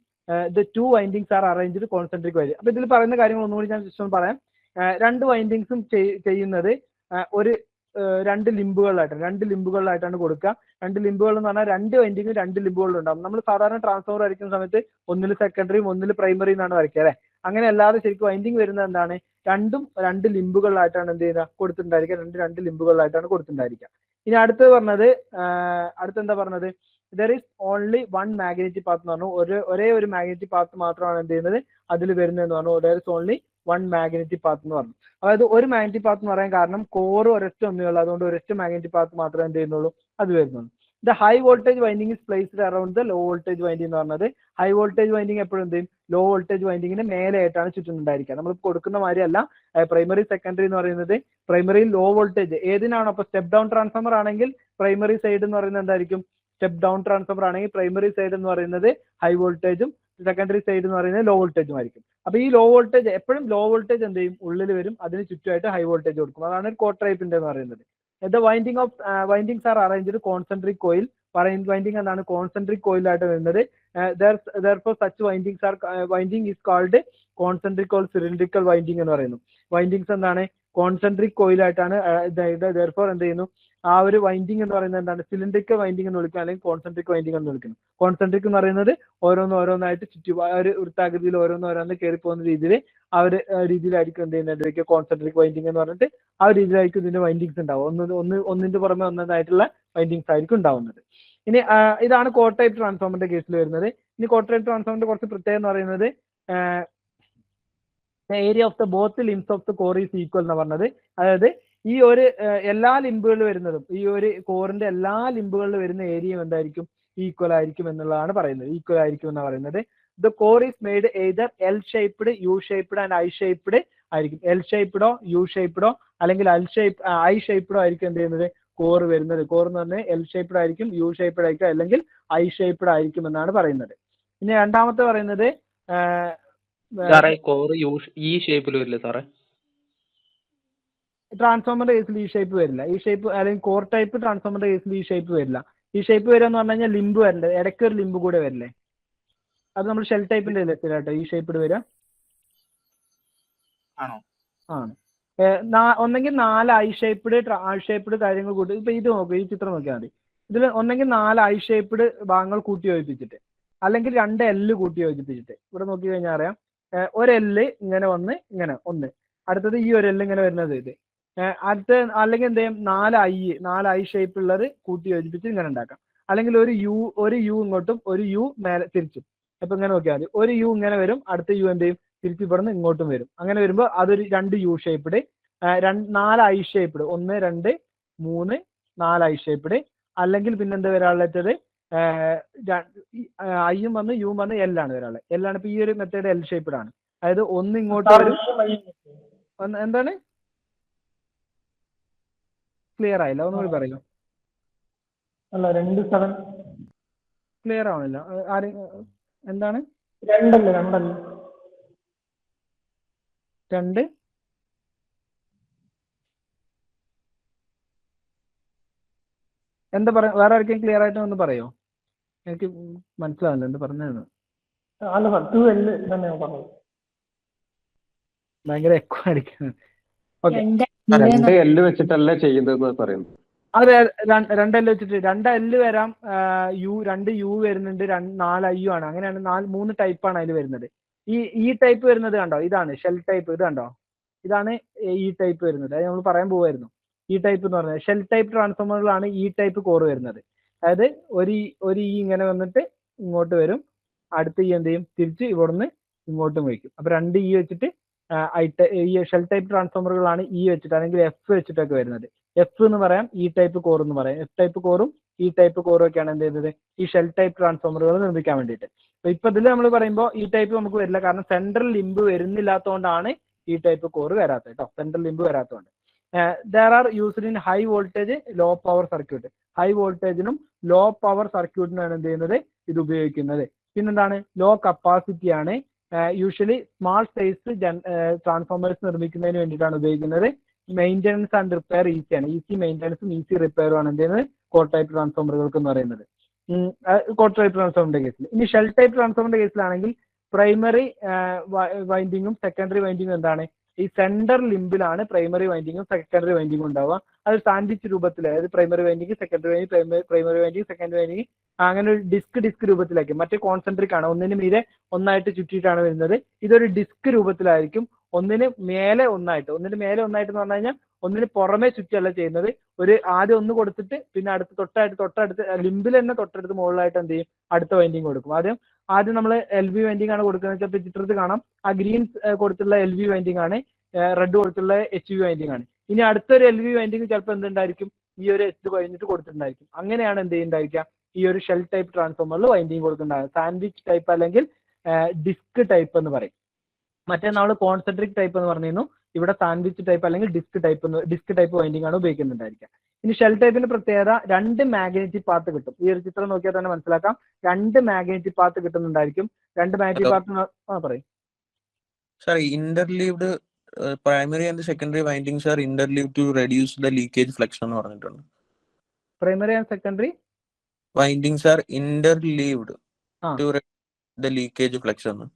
The 2 windings are arranged concentric winding. അപ്പൊ ഇതിൽ പറയുന്ന കാര്യങ്ങൾ ഒന്നുകൂടി ഞാൻ ജസ്റ്റ് ഒന്ന് പറയാം. 2 വൈൻഡിങ്സും ചെയ്യുന്നത് ഒരു 2 ലിംബുകളിലായിട്ടാണ് കൊടുക്കുക. 2 ലിംബുകൾ എന്ന് പറഞ്ഞാൽ 2 വൈൻഡിങ് 2 ലിംബുകളിലുണ്ടാവും. നമ്മൾ സാധാരണ ട്രാൻസ്ഫോമർ വരയ്ക്കുന്ന സമയത്ത് ഒന്നിൽ സെക്കൻഡറിയും ഒന്നിൽ പ്രൈമറി എന്നാണ് വരയ്ക്കുക അല്ലെ. അങ്ങനെ അല്ലാതെ ശരിക്കും വൈൻഡിങ് വരുന്നത് എന്താണ്, 2 ലിംബുകളിലായിട്ടാണ് എന്ത് ചെയ്യുക കൊടുത്തിട്ടുണ്ടായിരിക്കുക. 2 ലിംബുകളിലായിട്ടാണ് കൊടുത്തിട്ടുണ്ടായിരിക്കുക. ഇനി അടുത്തത് പറഞ്ഞത്, അടുത്തെന്താ പറഞ്ഞത്, there is only one magnetic path എന്ന് പറഞ്ഞു. ഒരേ ഒരു മാഗ്നറ്റിക് പാത്ത് മാത്രമാണ് എന്ത് ചെയ്യുന്നത് അതിൽ വരുന്നതെന്ന് പറഞ്ഞു. There is only one magnetic path എന്ന് പറഞ്ഞു. അതായത് ഒരു മാഗ്നറ്റിക് പാത്ത് എന്ന് പറയാൻ കാരണം കോർ ഒരൊറ്റ ഒന്നേ ഉള്ളൂ, അതുകൊണ്ട് ഒരൊറ്റ മാഗ്നറ്റിക് പാത്ത് മാത്രമേ എന്ത് ചെയ്യുന്നുള്ളൂ അത് വരുന്നുള്ളൂ. The high voltage winding is placed around the low voltage winding എന്ന് പറഞ്ഞത്. ഹൈ വോൾട്ടേജ് വൈൻഡിങ് എപ്പോഴും എന്ത് ചെയ്യും, ലോ വോൾട്ടേജ് വൈൻഡിങ്ങിന് മേലെയായിട്ടാണ് ചുറ്റുന്നുണ്ടായിരിക്കുക. നമ്മൾ കൊടുക്കുന്ന മാതിരിയല്ല പ്രൈമറി സെക്കൻഡറി എന്ന് പറയുന്നത്. പ്രൈമറി ലോ വോൾട്ടേജ് ഏതിനാണോ, അപ്പൊ സ്റ്റെപ്പ് ഡൗൺ ട്രാൻസ്ഫോമർ ആണെങ്കിൽ പ്രൈമറി സൈഡ് എന്ന് പറയുന്നത് എന്തായിരിക്കും, സ്റ്റെപ്പ് ഡൗൺ ട്രാൻസ്ഫോമർ ആണെങ്കിൽ പ്രൈമറി സൈഡ് എന്ന് പറയുന്നത് ഹൈ വോൾട്ടേജും സെക്കൻഡറി സൈഡ് എന്ന് പറയുന്നത് ലോ വോൾട്ടേജും ആയിരിക്കും. അപ്പൊ ഈ ലോ വോൾട്ടേജ് എപ്പോഴും ലോ വോൾട്ടേജ് എന്ത് ചെയ്യും ഉള്ളിൽ വരും, അതിന് ചുറ്റുമായിട്ട് ഹൈ വോൾട്ടേജ് കൊടുക്കും. അതാണ് കോർ ടൈപ്പിന്റെ എന്ന് പറയുന്നത്. The windings are arranged concentric coil. Winding എന്താണ്, കോൺസെൻട്രിക് കോയിലായിട്ട് വരുന്നത്. therefore such winding is called concentric or cylindrical winding എന്ന് പറയുന്നു. വൈൻഡിങ്സ് എന്താണ്, കോൺസെൻട്രിക് കോയിലായിട്ടാണ്. therefore എന്ത് ചെയ്യുന്നു, ആ ഒരു വൈൻഡിങ് എന്ന് പറയുന്നത് എന്താണ്, സിലിണ്ടറിക്കൽ വൈൻഡിങ് എന്ന് വിളിക്കുക, അല്ലെങ്കിൽ കോൺസെൻട്രിക് വൈൻഡിങ് എന്ന് വിളിക്കുന്നു. കോൺസെൻട്രിക് എന്ന് പറയുന്നത് ഓരോന്നായിട്ട് ഒരു വൃത്താകൃതിയിൽ ഓരോന്ന് കയറി പോകുന്ന രീതിയിൽ ആ ഒരു രീതിയിലായിരിക്കും എന്ത് ചെയ്യുന്നത് കോൺസെൻട്രിക് വൈൻഡിങ് എന്ന് പറഞ്ഞിട്ട് ആ ഒരു രീതിയിലായിരിക്കും ഇതിന്റെ വൈൻഡിങ്സ് ഉണ്ടാവും. ഒന്നിന്റെ പുറമെ ഒന്നതായിട്ടുള്ള വൈൻഡിങ്സ് ആയിരിക്കും ഉണ്ടാവുന്നത്. ഇനി ഇതാണ് കോർ ടൈപ്പ് ട്രാൻസ്ഫോമറിന്റെ കേസിൽ വരുന്നത്. ഇനി കോർ ടൈപ്പ് ട്രാൻസ്ഫോമറിന്റെ കുറച്ച് പ്രത്യേകത എന്ന് പറയുന്നത് area of the both limbs of the core is equal എന്ന് പറഞ്ഞത്. അതായത് ഈ ഒരു എല്ലാ ലിംബുകളിൽ വരുന്നതും ഈ ഒരു കോറിന്റെ എല്ലാ ലിംബുകളിൽ വരുന്ന ഏരിയയും എന്തായിരിക്കും, ഈക്വൽ ആയിരിക്കും എന്നുള്ളതാണ് പറയുന്നത്. ഈക്വൽ ആയിരിക്കും എന്ന് പറയുന്നത്. The core is made either L shaped, U shaped and I shaped ആയിരിക്കും. എൽ ഷേപ്ഡോ യു ഷേപ്ഡോ അല്ലെങ്കിൽ ഐ ഷേപ്ഡോ ആയിരിക്കും എന്ത് ചെയ്യുന്നത് കോർ വരുന്നത്. കോർ എന്ന് പറഞ്ഞാൽ എൽ ഷേപ്ഡ് ആയിരിക്കും, യു ഷേപ്ഡ് ആയിരിക്കും, അല്ലെങ്കിൽ ഐ ഷേപ്ഡ് ആയിരിക്കും എന്നാണ് പറയുന്നത്. ഇനി രണ്ടാമത്തെ പറയുന്നത് ഈ ഷേപ്പിൽ വരില്ല സാറേ, ട്രാൻസ്ഫോമറിന്റെ കേസിൽ ഈ ഷേപ്പ് വരില്ല. ഈ ഷേപ്പ് അല്ലെങ്കിൽ കോർ ടൈപ്പ് ട്രാൻസ്ഫോമറിന്റെ കേസിൽ ഈ ഷേപ്പ് വരില്ല. ഈ ഷേപ്പ് വരിക എന്ന് പറഞ്ഞു കഴിഞ്ഞാൽ ലിംബ് വരണ്ടേ, ഇടയ്ക്ക് ഒരു ലിംബ് കൂടെ വരില്ലേ, അത് നമ്മൾ ഷെൽ ടൈപ്പിന്റെ കേട്ടോ ഈ ഷേപ്പിൽ വരിക ആണ്. ഒന്നെങ്കിൽ 4 ഐ ഷേപ്ഡ് കാര്യങ്ങൾ കൂട്ടി, ഇപ്പൊ ഇത് നോക്കുക, ഈ ചിത്രം നോക്കിയാൽ മതി. ഇതിൽ ഒന്നെങ്കിൽ 4 ഐ ഷേപ്ഡ് ഭാഗങ്ങൾ കൂട്ടി യോജിപ്പിച്ചിട്ട്, അല്ലെങ്കിൽ 2 എല്ല് കൂട്ടി യോജിപ്പിച്ചിട്ട്. ഇവിടെ നോക്കി കഴിഞ്ഞാൽ അറിയാം, ഒരു എല്ല് ഇങ്ങനെ വന്ന് ഇങ്ങനെ ഒന്ന്, അടുത്തത് ഈ ഒരു എല്ല് ഇങ്ങനെ വരുന്നത് ഇത്, അല്ലെങ്കിൽ എന്ത് ചെയ്യും 4 ഐ ഷേപ്പ് ഉള്ളത് കൂട്ടി യോജിപ്പിച്ച് ഇങ്ങനെ ഉണ്ടാക്കാം. അല്ലെങ്കിൽ ഒരു യു ഇങ്ങോട്ടും ഒരു യു മേലെ തിരിച്ചും. അപ്പൊ ഇങ്ങനെ നോക്കിയാൽ മതി, ഒരു യു ഇങ്ങനെ വരും, അടുത്ത യു എന്ത് ചെയ്യും തിരിച്ച് ഇവിടുന്ന് ഇങ്ങോട്ടും വരും. അങ്ങനെ വരുമ്പോൾ അതൊരു 2 U shaped. 4 I shaped, 1 2 3 4 I shaped, അല്ലെങ്കിൽ പിന്നെന്താ വരാനുള്ളത് ഐയും വന്ന് യും വന്ന് എൽ ആണ് വരാനുള്ളത്. എൽ ആണ് ഇപ്പൊ ഈ ഒരു മെത്തേഡ് എൽ ഷേപ്പ്ഡ് ആണ്. അതായത് ഒന്ന് ഇങ്ങോട്ട് വരും. എന്താണ് ക്ലിയർ ആയില്ല, ഒന്നുകൂടി പറയൂ. അല്ല 2 7 ക്ലിയർ ആവണില്ല. എന്താണ് 2 എന്താ പറയാ? വേറെ ആർക്കും ക്ലിയർ ആയിട്ട് ഒന്ന് പറയോ? എനിക്ക് മനസ്സിലാവില്ല എന്ത് പറഞ്ഞതെന്ന്. അല്ല 2 L തന്നെ പറഞ്ഞത്. ഭയങ്കര എക്കോ അടിക്കുന്നു. ഓക്കെ, 2 L വെച്ചിട്ടല്ലേ ചെയ്യുന്നത് പറയുന്നു. അതെ 2 L വെച്ചിട്ട് 2 L വരാം, 2 U വരുന്നുണ്ട്, 4 I ആണ്. അങ്ങനെയാണ് 3 ടൈപ്പാണ് അതിൽ വരുന്നത്. ഈ ടൈപ്പ് വരുന്നത് കണ്ടോ, ഇതാണ് ഷെൽ ടൈപ്പ്. ഇത് കണ്ടോ, ഇതാണ് ഈ ടൈപ്പ് വരുന്നത്. അത് നമ്മൾ പറയാൻ പോവായിരുന്നു. ഈ ടൈപ്പ് എന്ന് പറഞ്ഞാൽ ഷെൽ ടൈപ്പ് ട്രാൻസ്ഫോമറുകളാണ് ഈ ടൈപ്പ് കോർ വരുന്നത്. അതായത് ഒരു ഈ ഇങ്ങനെ വന്നിട്ട് ഇങ്ങോട്ട് വരും, അടുത്ത ഈ എന്ത് ചെയ്യും, തിരിച്ച് ഇവിടുന്ന് ഇങ്ങോട്ടും വയ്ക്കും. അപ്പൊ 2 ഈ വെച്ചിട്ട് ഈ ഷെൽ ടൈപ്പ് ട്രാൻസ്ഫോമറുകളാണ് ഈ വെച്ചിട്ട് അല്ലെങ്കിൽ എഫ് വെച്ചിട്ടൊക്കെ വരുന്നത്. എഫ് എന്ന് പറയാം, ഈ ടൈപ്പ് കോർ എന്ന് പറയാം. എഫ് ടൈപ്പ് കോറും ഈ ടൈപ്പ് കോറും ഒക്കെയാണ് എന്ത് ചെയ്യുന്നത്, ഈ ഷെൽ ടൈപ്പ് ട്രാൻസ്ഫോമറുകൾ നിർമ്മിക്കാൻ വേണ്ടിയിട്ട്. അപ്പൊ ഇപ്പൊ ഇതിൽ നമ്മൾ പറയുമ്പോൾ ഈ ടൈപ്പ് നമുക്ക് വരില്ല, കാരണം സെൻട്രൽ ലിംബ് വരുന്നില്ലാത്തതുകൊണ്ടാണ് ഈ ടൈപ്പ് കോർ വരാത്തത് കേട്ടോ. സെൻട്രൽ ലിംബ് വരാത്തതുകൊണ്ട്. There are used in high voltage low power circuit. High വോൾട്ടേജിനും ലോ പവർ സർക്യൂട്ടിനാണ് എന്ത് ചെയ്യുന്നത്, ഇത് ഉപയോഗിക്കുന്നത്. പിന്നെന്താണ്, ലോ കപ്പാസിറ്റി ആണ്. യൂഷ്വലി സ്മാൾ സൈസ് ട്രാൻസ്ഫോമേഴ്സ് നിർമ്മിക്കുന്നതിന് വേണ്ടിയിട്ടാണ് ഉപയോഗിക്കുന്നത്. മെയിൻ്റെനൻസ് ആൻഡ് റിപ്പയർ ഈസിയാണ്. ഈസി മെയിൻ്റെനൻസും ഈസി റിപ്പയറും ആണ് എന്ത് ചെയ്യുന്നത്, കോർ ടൈപ്പ് ട്രാൻസ്ഫോമറുകൾക്ക് എന്ന് പറയുന്നത്. കോർ ടൈപ്പ് ട്രാൻസ്ഫോമറിന്റെ കേസിൽ. ഇനി ഷെൽ ടൈപ്പ് ട്രാൻസ്ഫോമറിന്റെ കേസിലാണെങ്കിൽ പ്രൈമറി വൈൻഡിങ്ങും സെക്കൻഡറി വൈൻഡിങ്ങും എന്താണ്, ഈ സെന്റർ ലിംബിലാണ് പ്രൈമറി വൈൻഡിങ്ങും സെക്കൻഡറി വൈൻഡിങ്ങും ഉണ്ടാവുക. അത് സാൻഡ്വിച്ച് രൂപത്തിൽ, അതായത് primary winding secondary winding, primary winding secondary winding, അങ്ങനെ ഒരു ഡിസ്ക് രൂപത്തിലാക്കി. മറ്റേ കോൺസെൻട്രിക് ആണ്, ഒന്നിന് മീതെ ഒന്നായിട്ട് ചുറ്റിയിട്ടാണ് വരുന്നത്. ഇതൊരു ഡിസ്ക് രൂപത്തിലായിരിക്കും, ഒന്നിന് മേലെ ഒന്നായിട്ട് എന്ന് പറഞ്ഞു കഴിഞ്ഞാൽ ഒന്നിന് പുറമെ ചുറ്റല്ല ചെയ്യുന്നത്. ആദ്യം ഒന്ന് കൊടുത്തിട്ട് പിന്നെ തൊട്ടടുത്ത് ലിംബിൽ തന്നെ തൊട്ടടുത്ത് മുകളിലായിട്ട് എന്ത് ചെയ്യും, അടുത്ത വൈൻഡിങ് കൊടുക്കും. ആദ്യം നമ്മൾ എൽ വി വൈൻഡിങ് ആണ് കൊടുക്കുന്നത്. ചിലപ്പോൾ ചിത്രത്തിൽ കാണാം, ആ ഗ്രീൻ കൊടുത്തുള്ള എൽ വി വൈൻഡിങ് ആണ്, റെഡ് കൊടുത്തുള്ള എച്ച് വി വൈൻഡിങ് ആണ്. ഇനി അടുത്തൊരു എൽ വി വൈൻഡിങ് ചിലപ്പോൾ എന്തുണ്ടായിരിക്കും, ഈ ഒരു എച്ച് കഴിഞ്ഞിട്ട് കൊടുത്തിട്ടുണ്ടായിരിക്കും. അങ്ങനെയാണ് എന്ത് ചെയ്യുന്നുണ്ടായിരിക്കുക, ഈ ഒരു ഷെൽ ടൈപ്പ് ട്രാൻസ്ഫോമറിൽ വൈൻഡിങ് കൊടുക്കുന്നുണ്ടാകും. സാൻഡ്വിച്ച് ടൈപ്പ് അല്ലെങ്കിൽ ഡിസ്ക് ടൈപ്പ് എന്ന് പറയും. മറ്റേ നമ്മൾ കോൺസെൻട്രിക് ടൈപ്പ് എന്ന് പറഞ്ഞിരുന്നു, ഇവിടെ സാൻഡ്വിച്ച് ടൈപ്പ് അല്ലെങ്കിൽ ഡിസ്ക് ടൈപ്പ് വൈൻഡിങ് ആണ് ഉപയോഗിക്കുന്നുണ്ടായിരിക്കുക. ഇനി ഷെൽ ടൈപ്പിന്റെ പ്രത്യേകത, 2 മാഗ്നറ്റിക് പാത്ത് കിട്ടും. ഈ ഒരു ചിത്രം നോക്കിയാൽ തന്നെ മനസ്സിലാക്കാം, 2 മാഗ്നറ്റിക് പാത്ത് കിട്ടുന്നുണ്ടായിരിക്കും. 2 മാഗ്നറ്റിക് പാത്ത് പറയും. Sorry, interleaved primary and secondary windings are interleaved to reduce the leakage flux എന്ന് പറഞ്ഞിട്ടുണ്ട്. Primary and secondary windings are interleaved to reduce the leakage flux എന്ന്.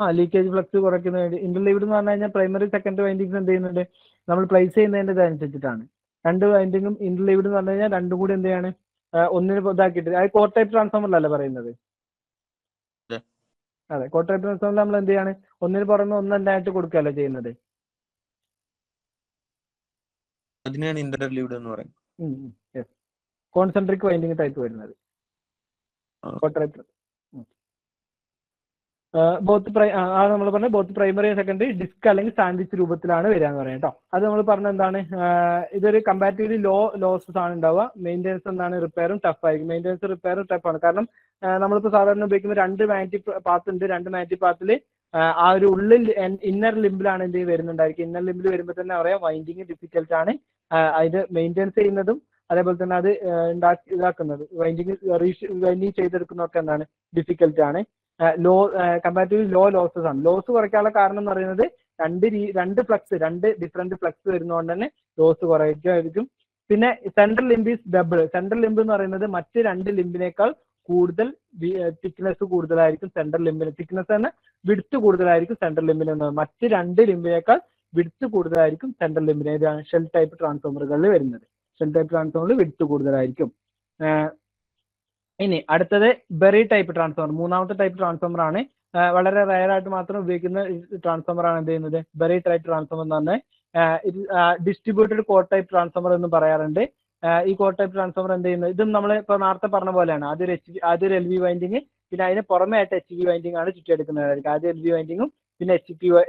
ലീക്കേജ് ഫ്ലക്സ് കുറയ്ക്കുന്ന വേണ്ടി. ഇന്റർലീവ്ഡ് എന്ന് പറഞ്ഞു കഴിഞ്ഞാൽ പ്രൈമറി സെക്കൻഡറി വൈൻഡിങ്സ് എന്ത് ചെയ്യുന്നുണ്ട്, നമ്മൾ പ്ലേസ് ചെയ്യുന്നതിന്റെ അനുസരിച്ചിട്ടാണ്. 2 വൈൻഡിങ്ങും ഇന്റർലീവ്ഡ് എന്ന് പറഞ്ഞു കഴിഞ്ഞാൽ രണ്ടും കൂടി എന്ത് ചെയ്യാണ്, ഒന്നിന് ഇതാക്കിയിട്ട്. അത് കോർ ടൈപ്പ് ട്രാൻസ്ഫോമറിലല്ലേ പറയുന്നത്? അതെ, കോർ ടൈപ്പ് ട്രാൻസ്ഫോമറിൽ നമ്മൾ എന്ത് ചെയ്യാണ്, ഒന്നിന് പുറമെ ഒന്നെണ്ണായിട്ട് കൊടുക്കുകയല്ലേ ചെയ്യുന്നത്. അതിനാണ് ഇന്റർലീവ്ഡ് എന്ന് പറയുന്നത്. കോൺസെൻട്രിക് വൈൻഡിങ് ടൈപ്പ് വരുന്നത് കോർ ടൈപ്പ്. നമ്മൾ പറഞ്ഞ ബോത്ത് പ്രൈമറി സെക്കൻഡറി ഡിസ്ക് അല്ലെങ്കിൽ സാൻഡ്വിച്ച് രൂപത്തിലാണ് വരിക എന്ന് പറയാം കേട്ടോ. അത് നമ്മൾ പറഞ്ഞ എന്താണ്, ഇതൊരു കമ്പാരിറ്റീവ്ലി ലോസസ് ആണ് ഉണ്ടാവുക. മെയിൻ്റെനൻസ് എന്താണ്, റിപ്പയറും ടഫ് ആയിരിക്കും. മെയിൻ്റെനൻസ് റിപ്പയറും ടഫാണ്. കാരണം നമ്മളിപ്പോൾ സാധാരണ ഉപയോഗിക്കുമ്പോൾ 2 മാഗ്നറ്റിക് പാത്ത് ഉണ്ട്. 2 മാഗ്നറ്റിക് പാത്തിൽ ആ ഒരു ഉള്ളിൽ ഇന്നർ ലിംബിലാണ് എന്ത് വരുന്നുണ്ടായിരിക്കും. ഇന്നർ ലിംബിൽ വരുമ്പോൾ തന്നെ അറിയാം വൈൻഡിങ് ഡിഫിക്കൽട്ട് ആണ്. അത് മെയിൻ്റെനൻസ് ചെയ്യുന്നതും അതേപോലെ തന്നെ അത് ഇതാക്കുന്നത് വൈൻഡിങ് ചെയ്തെടുക്കുന്നതൊക്കെ എന്താണ്, ഡിഫിക്കൽട്ട് ആണ്. കമ്പാരിറ്റീവ്ലി ലോ ലോസസ് ആണ്. ലോസ് കുറയ്ക്കാനുള്ള കാരണം എന്ന് പറയുന്നത് 2 ഡിഫറെന്റ് ഫ്ലക്സ് വരുന്നതുകൊണ്ട് തന്നെ ലോസ് കുറയ്ക്കായിരിക്കും. പിന്നെ central limb is double. Central limb എന്ന് പറയുന്നത് മറ്റ് 2 ലിംബിനേക്കാൾ കൂടുതൽ തിക്നെസ് കൂടുതലായിരിക്കും. സെൻട്രൽ ലിംബിന് തിക്നെസ് തന്നെ വിഡ്ത്ത് കൂടുതലായിരിക്കും സെൻട്രൽ ലിംബിന്. മറ്റ് 2 ലിംബിനേക്കാൾ വിഡ്ത്ത് കൂടുതലായിരിക്കും സെൻട്രൽ ലിംബിന്. ഷെൽ ടൈപ്പ് ട്രാൻസ്ഫോമറുകളിൽ വരുന്നത്. ഷെൽ ടൈപ്പ് ട്രാൻസ്ഫോമറിൽ വിഡ്ത്ത് കൂടുതലായിരിക്കും. ഇനി അടുത്തത് ബെറി ടൈപ്പ് ട്രാൻസ്ഫോമർ. 3ാമത്തെ ടൈപ്പ് ട്രാൻസ്ഫോമർ ആണ്. വളരെ റയർ ആയിട്ട് മാത്രം ഉപയോഗിക്കുന്ന ട്രാൻസ്ഫോമർ ആണ് എന്ത് ചെയ്യുന്നത്, ബെറി ടൈപ്പ് ട്രാൻസ്ഫോമർ എന്ന് പറഞ്ഞാൽ. ഡിസ്ട്രിബ്യൂട്ടഡ് കോർ ടൈപ്പ് ട്രാൻസ്ഫോമർ എന്ന് പറയാറുണ്ട്. ഈ കോർ ടൈപ്പ് ട്രാൻസ്ഫോമർ എന്ത് ചെയ്യുന്നത്, ഇതും നമ്മൾ ഇപ്പോൾ നേരത്തെ പറഞ്ഞ പോലെയാണ്. ആദ്യം ഒരു എൽ വി വൈൻഡിങ്, പിന്നെ അതിന് പുറമെ ആയിട്ട് എച്ച് വി വൈൻഡിങ് ആണ് ചുറ്റിയെടുക്കുന്നതായിരിക്കും. ആദ്യം എൽ വി വൈൻഡിങ്ങും പിന്നെ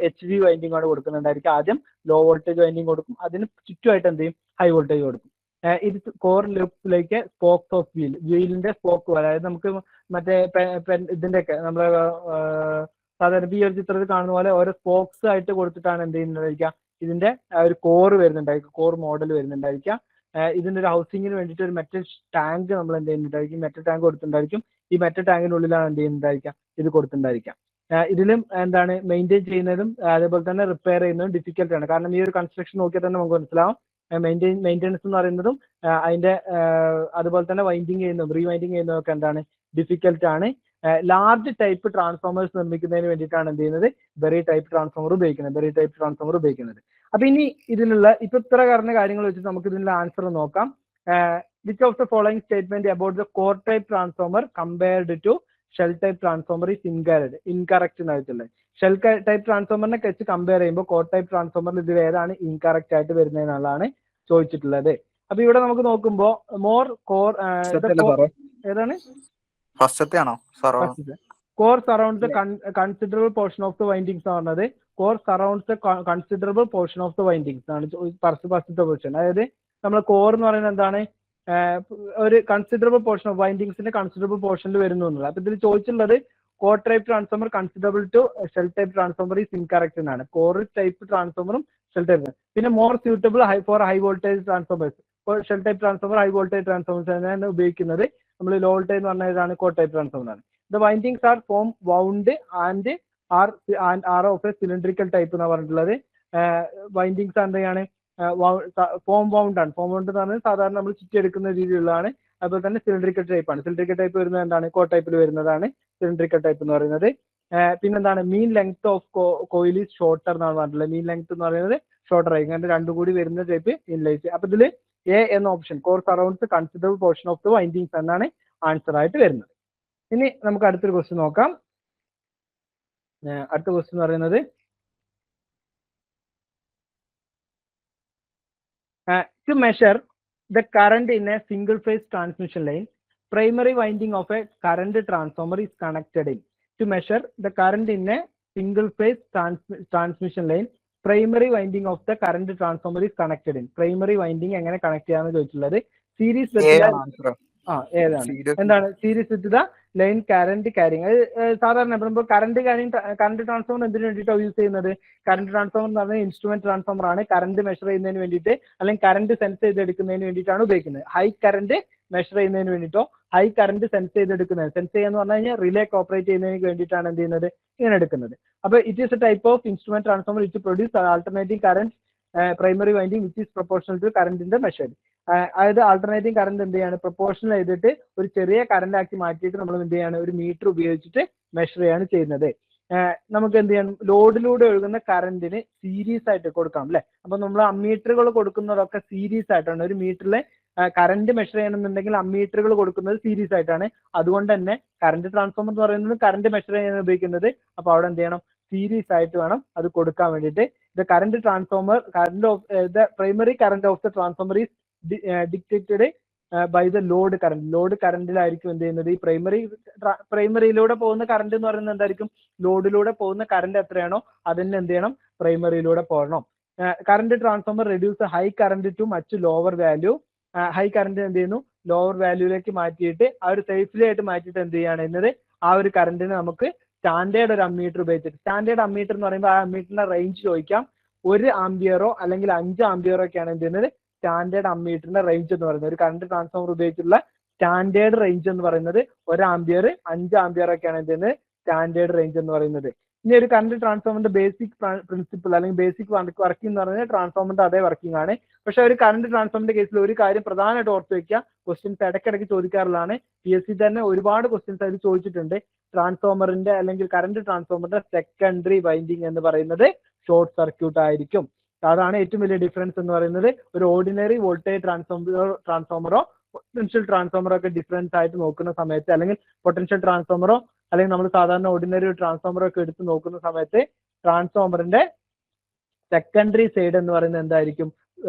എച്ച് വി വൈൻഡിങ് ആണ് കൊടുക്കുന്നുണ്ടായിരിക്കും. ആദ്യം ലോ വോൾട്ടേജ് വൈൻഡിങ് കൊടുക്കും, അതിന് ചുറ്റുമായിട്ട് എന്ത് ചെയ്യും, ഹൈ വോൾട്ടേജ് കൊടുക്കും. ഇത് കോർ ലൂപ്പിലേക്ക് സ്പോക്സ് ഓഫ് വീലിന്റെ സ്പോക്ക്, അതായത് നമുക്ക് മറ്റേ ഇതിന്റെ ഒക്കെ നമ്മളെ സാധാരണ ഈ ഒരു ചിത്രത്തിൽ കാണുന്ന പോലെ ഓരോ സ്പോക്സ് ആയിട്ട് കൊടുത്തിട്ടാണ് എന്ത് ചെയ്യുന്നതായിരിക്കാം ഇതിന്റെ ഒരു കോർ വരുന്നുണ്ടായിരിക്കും, കോർ മോഡൽ വരുന്നുണ്ടായിരിക്കാം. ഇതിന്റെ ഒരു ഹൗസിങ്ങിന് വേണ്ടിയിട്ട് ഒരു മെറ്റൽ ടാങ്ക് നമ്മൾ എന്ത് ചെയ്യുന്നുണ്ടായിരിക്കും, മെറ്റൽ ടാങ്ക് കൊടുത്തിട്ടുണ്ടായിരിക്കും. ഈ മെറ്റൽ ടാങ്കിനുള്ളിലാണ് എന്ത് ചെയ്യുന്നുണ്ടായിരിക്കാം, ഇത് കൊടുത്തിട്ടുണ്ടായിരിക്കാം. ഇതിലും എന്താണ് മെയിൻറ്റെയിൻ ചെയ്യുന്നതും അതേപോലെ തന്നെ റിപ്പയർ ചെയ്യുന്നതും ഡിഫിക്കൽട്ട് ആണ്. കാരണം ഈ ഒരു കൺസ്ട്രക്ഷൻ നോക്കിയാൽ തന്നെ നമുക്ക് മനസ്സിലാവും മെയിൻ്റെനൻസ് എന്ന് പറയുന്നതും അതിന്റെ അതുപോലെ തന്നെ വൈൻഡിങ് ചെയ്യുന്നതും റീവൈൻഡിങ് ചെയ്യുന്നതും ഒക്കെ എന്താണ് ഡിഫിക്കൽട്ട് ആണ്. ലാർജ് ടൈപ്പ് ട്രാൻസ്ഫോമേഴ്സ് നിർമ്മിക്കുന്നതിന് വേണ്ടിയിട്ടാണ് എന്ത് ചെയ്യുന്നത്, ബെറി ടൈപ്പ് ട്രാൻസ്ഫോമർ ഉപയോഗിക്കുന്നത്. അപ്പൊ ഇനി ഇതിലുള്ള ഇപ്പൊ ഇത്ര പറഞ്ഞ കാര്യങ്ങൾ വെച്ചിട്ട് നമുക്ക് ഇതിനുള്ള ആൻസർ നോക്കാം. Which of the following statement about the core type transformer compared to shell type transformer is incorrect എന്നായിട്ടുള്ളത്. ഷെൽ ടൈപ്പ് ട്രാൻസ്ഫോമറിനെ വെച്ച് കമ്പയർ ചെയ്യുമ്പോൾ കോർ ടൈപ്പ് ട്രാൻസ്ഫോമറിൽ ഇത് ഏതാണ് ഇൻകറക്റ്റ് ആയിട്ട് വരുന്നതെന്നുള്ളതാണ് ചോദിച്ചിട്ടുള്ളത്. അപ്പൊ ഇവിടെ നമുക്ക് നോക്കുമ്പോൾ മോർ കോർ ഏതാണ് core surrounds considerable portion of the windings എന്ന് പറഞ്ഞത്. Core surrounds considerable portion of the windings ആണ് ഫസ്റ്റത്തെ പൊസിഷൻ. അതായത് നമ്മൾ കോർ എന്ന് പറയുന്നത് എന്താണ്, ഒരു കൺസിഡറബിൾ പോർഷൻ ഓഫ് വൈൻഡിങ്സിന്റെ കൺസിഡറബിൾ പോർഷനിൽ വരുന്നു എന്നുള്ളത്. അപ്പൊ ഇതിൽ ചോദിച്ചിട്ടുള്ളത് core type transformer considerable to shell type transformer is incorrect എന്നാണ്. കോർ ടൈപ്പ് ട്രാൻസ്ഫോമറും ഷെൽ ടൈപ്പ് പിന്നെ more suitable for high voltage transformers. Shell type transformer high voltage transformers ആണ് ഉപയോഗിക്കുന്നത്. നമ്മൾ ലോ വോൾട്ടേജ് എന്ന് പറഞ്ഞതാണ് കോർ ടൈപ്പ് ട്രാൻസ്ഫോമർ ആണ്. The windings are form wound and are of a cylindrical type എന്ന് പറഞ്ഞിട്ടുള്ളത്. വൈൻഡിങ്സ് എന്താണ്, ഫോം വൗണ്ട് ആണ്. ഫോം വൗണ്ട് എന്ന് പറഞ്ഞാൽ സാധാരണ നമ്മൾ ചുറ്റിയെടുക്കുന്ന രീതിയിലുള്ളതാണ്. അതുപോലെ തന്നെ സിലിണ്ട്രിക്കൽ ടൈപ്പ് ആണ്. സിലിണ്ട്രിക്കൽ ടൈപ്പ് വരുന്നത് എന്താണ്, കോർ ടൈപ്പിൽ വരുന്നതാണ് സിലിണ്ട്രിക്കൽ ടൈപ്പ് എന്ന് പറയുന്നത്. പിന്നെന്താണ്, mean length of coil is shorter എന്നാണ് പറഞ്ഞിട്ടുള്ളത്. മീൻ ലെങ്ത് എന്ന് പറയുന്നത് ഷോർട്ടർ ആയിരിക്കും. അങ്ങനെ രണ്ടും കൂടി വരുന്ന ടൈപ്പ് ഇൻലൈറ്റ്. അപ്പൊ ഇതിൽ എ എന്ന option core surrounds considerable portion of the windings എന്നാണ് ആൻസർ ആയിട്ട് വരുന്നത്. ഇനി നമുക്ക് അടുത്തൊരു ക്വസ്റ്റ്യൻ നോക്കാം. അടുത്ത ക്വസ്റ്റ്യൻ എന്ന് പറയുന്നത് to measure the current in a single phase transmission line, primary winding of a current transformer is connected in. To measure the current in a single phase transmission line, primary winding of the current transformer is connected in. Primary winding എങ്ങനെ കണക്ട് ചെയ്യാന്ന് ചോദിച്ചിട്ടുള്ളത്. സീരീസ് ഏതാണ് എന്താണ് series with the line current caring. അത് സാധാരണ നമ്മൾ കറന്റ് ട്രാൻസ്ഫോമർ എന്തിനു വേണ്ടിയിട്ടാണ് യൂസ് ചെയ്യുന്നത്? കറന്റ് ട്രാൻസ്ഫോമർ എന്ന് പറഞ്ഞാൽ ഇൻസ്ട്രുമെന്റ് ട്രാൻസ്ഫോമർ ആണ്. കറന്റ് മെഷർ ചെയ്യുന്നതിന് വേണ്ടിയിട്ട് അല്ലെങ്കിൽ കറന്റ് സെൻസ് ചെയ്തെടുക്കുന്നതിന് വേണ്ടിയിട്ടാണ് ഉപയോഗിക്കുന്നത്. ഹൈ കറന്റ് മെഷർ ചെയ്യുന്നതിന് വേണ്ടിയിട്ടോ ഹൈ കറന്റ് സെൻസ് ചെയ്തെടുക്കുന്നത്, സെൻസ് ചെയ്യാന്ന് പറഞ്ഞു കഴിഞ്ഞാൽ റിലേ ഓപ്പറേറ്റ് ചെയ്യുന്നതിന് വേണ്ടിയിട്ടാണ് എന്ത് ചെയ്യുന്നത്, ഇങ്ങനെ എടുക്കുന്നത്. അപ്പൊ it is a type of instrument transformer which produce alternating current primary winding which is proportional to കറന്റിന്റെ മെഷേർഡ്. അതായത് ആൾട്ടർനേറ്റിംഗ് കറന്റ് എന്ത് ചെയ്യാണ്, പ്രൊപ്പോർഷണൽ ചെയ്തിട്ട് ഒരു ചെറിയ കറന്റ് ആക്കി മാറ്റിയിട്ട് നമ്മൾ എന്ത് ചെയ്യാണ്, ഒരു മീറ്റർ ഉപയോഗിച്ചിട്ട് മെഷർ ചെയ്യാണ് ചെയ്യുന്നത്. നമുക്ക് എന്ത് ചെയ്യണം, ലോഡിലൂടെ ഒഴുകുന്ന കറന്റിന് സീരീസ് ആയിട്ട് കൊടുക്കാം അല്ലെ. അപ്പൊ നമ്മൾ അമ്മീറ്ററുകൾ കൊടുക്കുന്നതൊക്കെ സീരീസ് ആയിട്ടാണ്. ഒരു മീറ്ററിലെ കറന്റ് മെഷർ ചെയ്യണമെന്നുണ്ടെങ്കിൽ അമ്മീറ്ററുകൾ കൊടുക്കുന്നത് സീരീസ് ആയിട്ടാണ്. അതുകൊണ്ട് തന്നെ കറന്റ് ട്രാൻസ്ഫോമർ എന്ന് പറയുന്നത് കറന്റ് മെഷർ ചെയ്യാൻ ഉപയോഗിക്കുന്നത്. അപ്പൊ അവിടെ എന്ത് ചെയ്യണം, സീരീസ് ആയിട്ട് വേണം അത് കൊടുക്കാൻ വേണ്ടിയിട്ട്. The current transformer current of the primary current of the transformer is dictated by the load current. Load കറന്റിലായിരിക്കും എന്ത് ചെയ്യുന്നത്, ഈ പ്രൈമറിയിലൂടെ പോകുന്ന കറന്റ് എന്ന് പറയുന്നത് എന്തായിരിക്കും, ലോഡിലൂടെ പോകുന്ന കറന്റ് എത്രയാണോ അതിന് എന്ത് ചെയ്യണം, പ്രൈമറിയിലൂടെ പോകണം. Current transformer reduce high current too much lower value. High current എന്ത് ചെയ്യുന്നു, ലോവർ വാല്യൂയിലേക്ക് മാറ്റിയിട്ട് ആ ഒരു സേഫ്ലി ആയിട്ട് മാറ്റിയിട്ട് എന്ത് ചെയ്യാണ് എന്നത്, ആ ഒരു കറന്റിന് നമുക്ക് സ്റ്റാൻഡേർഡ് ഒരു അമ്മീറ്റർ ഉപയോഗിച്ചിട്ട്, സ്റ്റാൻഡേർഡ് അമ്മീറ്റർ എന്ന് പറയുമ്പോൾ ആ അമ്മീറ്ററിന്റെ റേഞ്ച് ചോദിക്കാം. 1 ആംബിയറോ അല്ലെങ്കിൽ 5 ആംബിയറോ ഒക്കെയാണ് എന്ത് ചെയ്യുന്നത് സ്റ്റാൻഡേർഡ് അമ്മീറ്ററിന്റെ റേഞ്ച് എന്ന് പറയുന്നത്. ഒരു കറന്റ് ട്രാൻസ്ഫോമർ ഉപയോഗിച്ചുള്ള സ്റ്റാൻഡേർഡ് റേഞ്ച് എന്ന് പറയുന്നത് 1 ആംബിയർ 5 ആംബിയർ ഒക്കെയാണ് എന്ത് ചെയ്യുന്നത് സ്റ്റാൻഡേർഡ് റേഞ്ച് എന്ന് പറയുന്നത്. ഇനി ഒരു കറന്റ് ട്രാൻസ്ഫോമറിന്റെ ബേസിക് പ്രിൻസിപ്പിൾ അല്ലെങ്കിൽ ബേസിക് വർക്കിംഗ് എന്ന് പറയുന്നത് ട്രാൻസ്ഫോമറിന്റെ അതേ വർക്കിംഗ് ആണ്. പക്ഷെ ഒരു കറന്റ് ട്രാൻസ്ഫോമറിന്റെ കേസിൽ ഒരു കാര്യം പ്രധാനമായിട്ട് ഓർത്ത് വെക്കുക, ക്വസ്റ്റ്യൻസ് ഇടയ്ക്കിടയ്ക്ക് ചോദിക്കാറുള്ളതാണ്. PSC തന്നെ ഒരുപാട് ക്വസ്റ്റ്യൻസ് അതിൽ ചോദിച്ചിട്ടുണ്ട്. ട്രാൻസ്ഫോമറിന്റെ അല്ലെങ്കിൽ കറന്റ് ട്രാൻസ്ഫോമറിന്റെ സെക്കൻഡറി വൈൻഡിങ് എന്ന് പറയുന്നത് ഷോർട്ട് സർക്യൂട്ട് ആയിരിക്കും. അതാണ് ഏറ്റവും വലിയ ഡിഫറൻസ് എന്ന് പറയുന്നത്. ഒരു ഓർഡിനറി വോൾട്ടേജ് ട്രാൻസ്ഫോമറോ പൊട്ടൻഷ്യൽ ട്രാൻസ്ഫോമറോ ഒക്കെ ഡിഫറൻസ് ആയിട്ട് നോക്കുന്ന സമയത്ത്, അല്ലെങ്കിൽ പൊട്ടൻഷ്യൽ ട്രാൻസ്ഫോമറോ അല്ലെങ്കിൽ നമ്മൾ സാധാരണ ഓർഡിനറി ട്രാൻസ്ഫോമറോ ഒക്കെ എടുത്ത് നോക്കുന്ന സമയത്ത് ട്രാൻസ്ഫോമറിന്റെ സെക്കൻഡറി സൈഡ് എന്ന് പറയുന്നത് എന്തായിരിക്കും,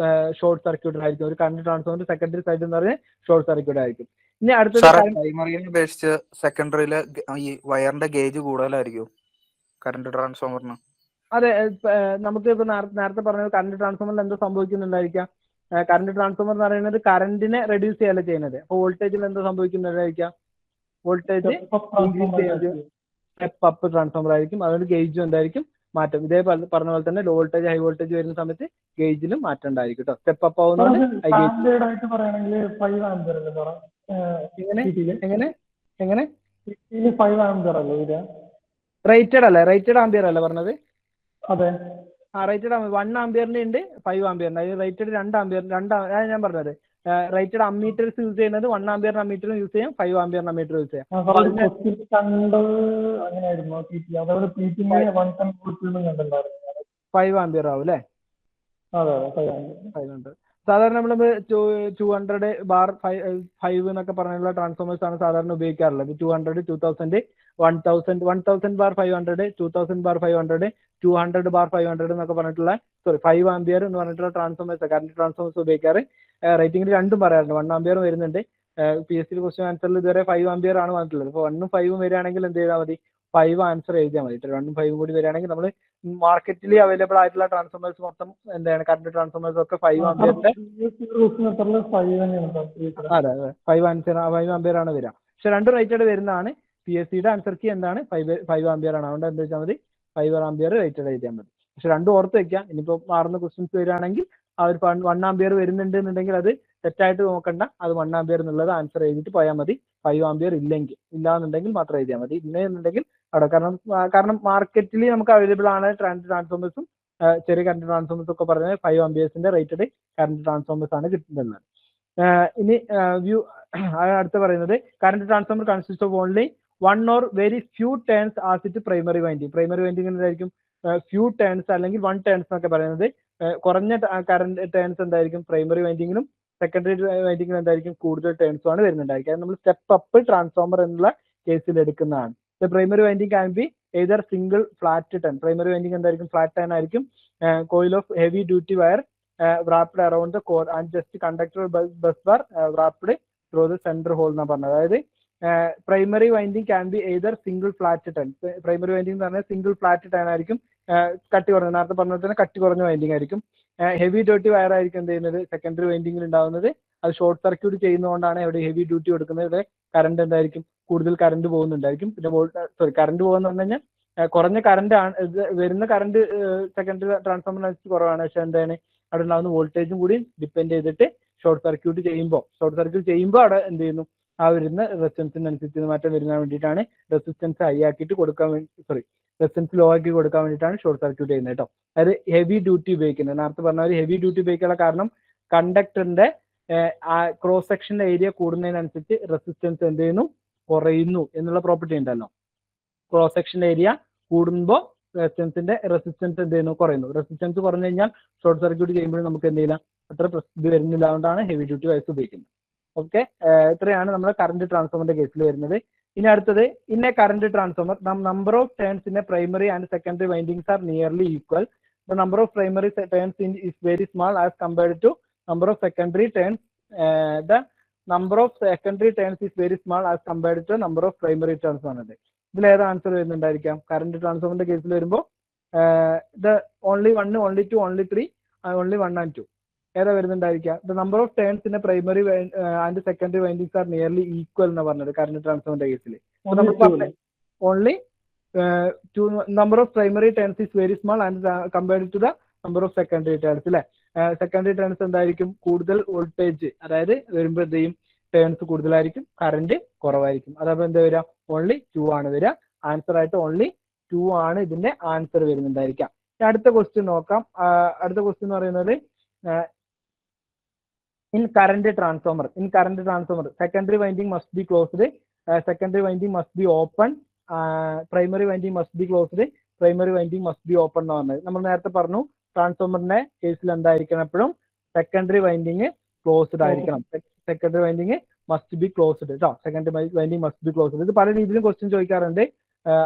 ഷോർട്ട് സർക്യൂട്ട് ആയിരിക്കും. ഒരു കറന്റ് ട്രാൻസ്ഫോമറിന്റെ സെക്കൻഡറി സൈഡ് എന്ന് പറയുന്നത് ഷോർട്ട് സർക്യൂട്ട് ആയിരിക്കും. ഇനി അടുത്തത് പ്രൈമറിയെ അപേക്ഷിച്ച് സെക്കൻഡറിയില് ഈ വയറിന്റെ ഗേജ് കൂടുതലായിരിക്കും കറന്റ് ട്രാൻസ്ഫോമറിന്. അതെ, നമുക്ക് ഇപ്പൊ നേരത്തെ പറഞ്ഞത് കറണ്ട് ട്രാൻസ്ഫോമറിൽ എന്താ സംഭവിക്കുന്നുണ്ടായിരിക്കാം? കറണ്ട് ട്രാൻസ്ഫോമർ എന്ന് പറയുന്നത് കറണ്ടിനെ റെഡ്യൂസ് ചെയ്യല്ല ചെയ്യുന്നത്. അപ്പോൾ വോൾട്ടേജിൽ എന്താ സംഭവിക്കുന്നുണ്ടായിരിക്കാം? വോൾട്ടേജ് ഇൻക്രീസ് ചെയ്യുന്നത് സ്റ്റെപ്പ് അപ്പ് ട്രാൻസ്ഫോമർ ആയിരിക്കും. അതുകൊണ്ട് ഗേജും എന്തായിരിക്കും മാറ്റം. ഇതേ പറഞ്ഞ പോലെ തന്നെ ലോ വോൾട്ടേജ് ഹൈ വോൾട്ടേജ് വരുന്ന സമയത്ത് ഗേജിലും മാറ്റം ഉണ്ടായിരിക്കും കേട്ടോ. സ്റ്റെപ്പ് അപ്പ് ആവുന്നതുകൊണ്ട് ഹൈ ഗേജ്. സ്റ്റാൻഡേർഡ് ആയിട്ട് പറയുകയാണെങ്കിൽ 5 ആംപിയർ അല്ലേ സാറേ? എങ്ങനെ സിറ്റിയില് എങ്ങനെ എങ്ങനെ 5 ആംപിയർ അല്ലേ വരിക? റേറ്റഡ് അല്ലേ? റേറ്റഡ് ആംപിയർ അല്ലേ പറഞ്ഞത്? അതെ. റേറ്റഡ് 1 ആംപിയറിന്റെ ഉണ്ട്, 5 ആംപിയറിന്റെ. അതിന് റേറ്റഡ് 2 ആംപിയർ ഞാൻ പറഞ്ഞത്. റേറ്റഡ് അമ്മീറ്റേഴ്സ് യൂസ് ചെയ്യുന്നത് 1 ആംപിയറിന് അമ്മീറ്റർ യൂസ് ചെയ്യാം, 5 ആംപിയറിന് അമ്മീറ്റർ യൂസ് ചെയ്യാം. കണ്ടത് അങ്ങനെയായിരുന്നു PT. അതേപോലെ PT 110 കൊടുത്തൊന്നും കണ്ടിട്ടുണ്ടായിരുന്നു. 5 ആംപിയർ ആവും അല്ലേ? അതെ അതെ 5 500. സാധാരണ നമ്മൾ 200 ബാർ 5 എന്നൊക്കെ പറഞ്ഞുള്ള ട്രാൻസ്ഫോമേഴ്സ് ആണ് സാധാരണ ഉപയോഗിക്കാറുള്ളത്. 200, 2000, 1000 ബാർ 500, 2000 ബാർ 500, 200 ബാർ 500 എന്നൊക്കെ പറഞ്ഞിട്ടുള്ള 5 ആംപിയർ എന്ന് പറഞ്ഞിട്ടുള്ള ട്രാൻസ്ഫോമേഴ്സ്, കറണ്ട് ട്രാൻസ്ഫോമേഴ്സ് ഉപയോഗിക്കാറ്. റേറ്റിംഗിൽ രണ്ടും പറയാറുണ്ട്. 1 ആംപിയർ വരുന്നുണ്ട്. PSC ക്വസ്റ്റ്യൻ ആൻസറിൽ ഇതുവരെ 5 ആംപിയർ ആണ് വന്നിട്ടുള്ളത്. അപ്പോൾ 1ഉം 5ഉം വരികയാണെങ്കിൽ എന്ത് ചെയ്താൽ മതി? 5 ആൻസർ എഴുതിയാൽ മതി. 2ഉം 5ഉം കൂടി വരികയാണെങ്കിൽ നമ്മൾ മാർക്കറ്റിൽ അവൈലബിൾ ആയിട്ടുള്ള ട്രാൻസ്ഫോമേഴ്സ് മൊത്തം എന്താണ് കറണ്ട് ട്രാൻസ്ഫോമേഴ്സ് ഒക്കെ 5 ആംപിയറിന്റെ അതെ 5 ആംപിയർ ആണ് വരിക. പക്ഷെ രണ്ട് റേറ്റഡ് വരുന്നതാണ്. PSCയുടെ ആൻസർ കീ എന്താണ്? 5 ആംപിയർ ആണ്. അതുകൊണ്ട് എന്താ വെച്ചാൽ മതി 5 ആംപിയർ റേറ്റഡ് എഴുതിയാൽ മതി. പക്ഷെ രണ്ടും ഓർത്ത് വെക്കാം. ഇനിയിപ്പോൾ മാറുന്ന ക്വസ്റ്റ്യൻസ് വരികയാണെങ്കിൽ ആ ഒരു 1 ആംപിയർ വരുന്നുണ്ട് എന്നുണ്ടെങ്കിൽ അത് തെറ്റായിട്ട് നോക്കണ്ട. അത് 1 ആംപിയർ എന്നുള്ളത് ആൻസർ എഴുതിയിട്ട് പോയാൽ മതി. 5 ആംപിയർ ഇല്ലാന്നുണ്ടെങ്കിൽ മാത്രം എഴുതിയാൽ മതി. ഇല്ലെന്നുണ്ടെങ്കിൽ അവിടെ കാരണം മാർക്കറ്റിൽ നമുക്ക് അവൈലബിൾ ആണ് ട്രാൻസ്ഫോമേഴ്സും ചെറിയ കറണ്ട് ട്രാൻസ്ഫോമേഴ്സ് ഒക്കെ പറഞ്ഞാൽ 5 ആംപിയേഴ്സിന്റെ റേറ്റഡ് കറണ്ട് ട്രാൻസ്ഫോമേഴ്സ് ആണ് കിട്ടുന്നത്. ഇനി അടുത്ത് പറയുന്നത് current transformer consist of only 1 or very few turns as it primary winding. Primary winding എന്തായിരിക്കും? ഫ്യൂ ടേൺസ് അല്ലെങ്കിൽ 1 ടേൺസ് എന്നൊക്കെ പറയുന്നത്. കുറഞ്ഞ കറണ്ട് ടേൺസ് എന്തായിരിക്കും? പ്രൈമറി വൈൻഡിങ്ങിനും സെക്കൻഡറി വൈൻഡിങ്ങിനും എന്തായിരിക്കും? കൂടുതൽ ടേൺസും ആണ് വരുന്നുണ്ടായിരിക്കും. അത് നമ്മൾ സ്റ്റെപ്പ് അപ്പ് ട്രാൻസ്ഫോമർ എന്നുള്ള കേസിൽ എടുക്കുന്നതാണ്. Primary winding can be either single flat turn. Primary winding എന്തായിരിക്കും? ഫ്ലാറ്റ് ടേൺ ആയിരിക്കും. Coil of heavy duty wire wrapped around the core and just conductor bus bar wrapped through the center hole എന്നാണ് പറഞ്ഞത്. അതായത് primary winding can be either single flat turn. Primary winding എന്ന് പറഞ്ഞാൽ സിംഗിൾ ഫ്ലാറ്റ് ടേൺ ആയിരിക്കും. കട്ടി കുറഞ്ഞ, നേരത്തെ പറഞ്ഞ തന്നെ കട്ടി കുറഞ്ഞ വൈൻഡിങ് ആയിരിക്കും. ഹെവി ഡ്യൂട്ടി വയർ ആയിരിക്കും എന്ത് ചെയ്യുന്നത്? സെക്കൻഡറി വൈൻഡിങ്ങിൽ ഉണ്ടാവുന്നത്. അത് ഷോർട്ട് സർക്യൂട്ട് ചെയ്യുന്നതുകൊണ്ടാണ് ഇവിടെ ഹെവി ഡ്യൂട്ടി കൊടുക്കുന്നത്. ഇവിടെ കറണ്ട് എന്തായിരിക്കും? കൂടുതൽ കറണ്ട് പോകുന്നുണ്ടായിരിക്കും. പിന്നെ കറണ്ട് പോകുന്ന പറഞ്ഞു കഴിഞ്ഞാൽ കുറഞ്ഞ കറണ്ട് ആണ് വരുന്ന കറണ്ട് സെക്കൻഡറി ട്രാൻസ്ഫോമറിനനുസരിച്ച് കുറവാണ്. പക്ഷെ എന്താണ് അവിടെ ഉണ്ടാകുന്ന വോൾട്ടേജും കൂടി ഡിപ്പെൻഡ് ചെയ്തിട്ട് ഷോർട്ട് സർക്യൂട്ട് ചെയ്യുമ്പോൾ അവിടെ എന്ത് ചെയ്യുന്നു? ആ വരുന്ന റെസിസ്റ്റൻസിനനുസരിച്ച് മാറ്റം വരുന്നതിന് വേണ്ടിയിട്ടാണ് റെസിസ്റ്റൻസ് ഹൈ ആക്കിയിട്ട് കൊടുക്കാൻ വേണ്ടി റെസിസ്റ്റൻസ് ലോ ആക്കി കൊടുക്കാൻ വേണ്ടിയിട്ടാണ് ഷോർട്ട് സർക്യൂട്ട് ചെയ്യുന്നത് കേട്ടോ. അതായത് ഹെവി ഡ്യൂട്ടി ഉപയോഗിക്കുന്നത്. നേരത്തെ പറഞ്ഞ ഒരു ഹെവി ഡ്യൂട്ടി ഉപയോഗിക്കാനുള്ള കാരണം കണ്ടക്ടറിന്റെ ക്രോസ് സെക്ഷൻ ഏരിയ കൂടുന്നതിനനുസരിച്ച് റെസിസ്റ്റൻസ് എന്ത് ചെയ്യുന്നു? കുറയുന്നു എന്നുള്ള പ്രോപ്പർട്ടി ഉണ്ടല്ലോ. ക്രോസ് സെക്ഷൻ ഏരിയ കൂടുമ്പോൾ റെസിസ്റ്റൻസ് എന്ത് ചെയ്യുന്നു? കുറയുന്നു. റെസിസ്റ്റൻസ് കുറഞ്ഞു കഴിഞ്ഞാൽ ഷോർട്ട് സർക്യൂട്ട് ചെയ്യുമ്പോൾ നമുക്ക് എന്ത് ചെയ്യില്ല? അത്ര ഇത് വരുന്നില്ല. അതുകൊണ്ടാണ് ഹെവി ഡ്യൂട്ടി വയർസ് ഉപയോഗിക്കുന്നത്. ഓക്കെ, ഇത്രയാണ് നമ്മുടെ കറണ്ട് ട്രാൻസ്ഫോമറിന്റെ കേസിൽ വരുന്നത്. ഇനി അടുത്തത് in a current transformer number of turns in a primary and secondary windings are nearly equal. The number of primary turns is very small as compared to number of secondary turns. The number of secondary turns is very small as compared to number of primary turns ആണത്. ഇതിൽ ഏതാ ആൻസർ വരുന്നുണ്ടായിരിക്കാം? കറണ്ട് ട്രാൻസ്ഫോമറിന്റെ കേസിൽ വരുമ്പോൾ only 1, only 2, only 3, only 1 and 2 ഏതാ വരുന്നുണ്ടായിരിക്കാം? The number of turns in a primary and secondary windings are nearly equal എന്ന് പറഞ്ഞത് കറണ്ട് ട്രാൻസ്ഫോമറിന്റെ കേസിൽ. Only number of primary turns is very small and compared to the number of secondary turns അല്ലെ. സെക്കൻഡറി ടേൺസ് എന്തായിരിക്കും? കൂടുതൽ വോൾട്ടേജ് അതായത് വരുമ്പോൾ എന്ത് ചെയ്യും? ടേൺസ് കൂടുതലായിരിക്കും, കറണ്ട് കുറവായിരിക്കും. അതപ്പോൾ എന്താ വരിക? ഓൺലി 2 ആണ് വരിക. ആൻസർ ആയിട്ട് ഓൺലി 2 ആണ് ഇതിന്റെ ആൻസർ വരുന്നുണ്ടായിരിക്കാം. അടുത്ത ക്വസ്റ്റ്യൻ നോക്കാം. അടുത്ത ക്വസ്റ്റ്യൻ എന്ന് പറയുന്നത് in current transformer secondary winding must be closed, secondary winding must be open, primary winding must be closed, primary winding must be open എന്ന് പറഞ്ഞത് നമ്മൾ നേരത്തെ പറഞ്ഞു. ട്രാൻസ്ഫോമറിന്റെ കേസിൽ എന്തായിരിക്കണം? എപ്പോഴും സെക്കൻഡറി വൈൻഡിങ് ക്ലോസ്ഡ് ആയിരിക്കണം. Secondary winding must be closed കേട്ടോ. Secondary winding must be closed. ഇത് പല രീതിയിലും ക്വസ്റ്റ്യൻ ചോദിക്കാറുണ്ട്.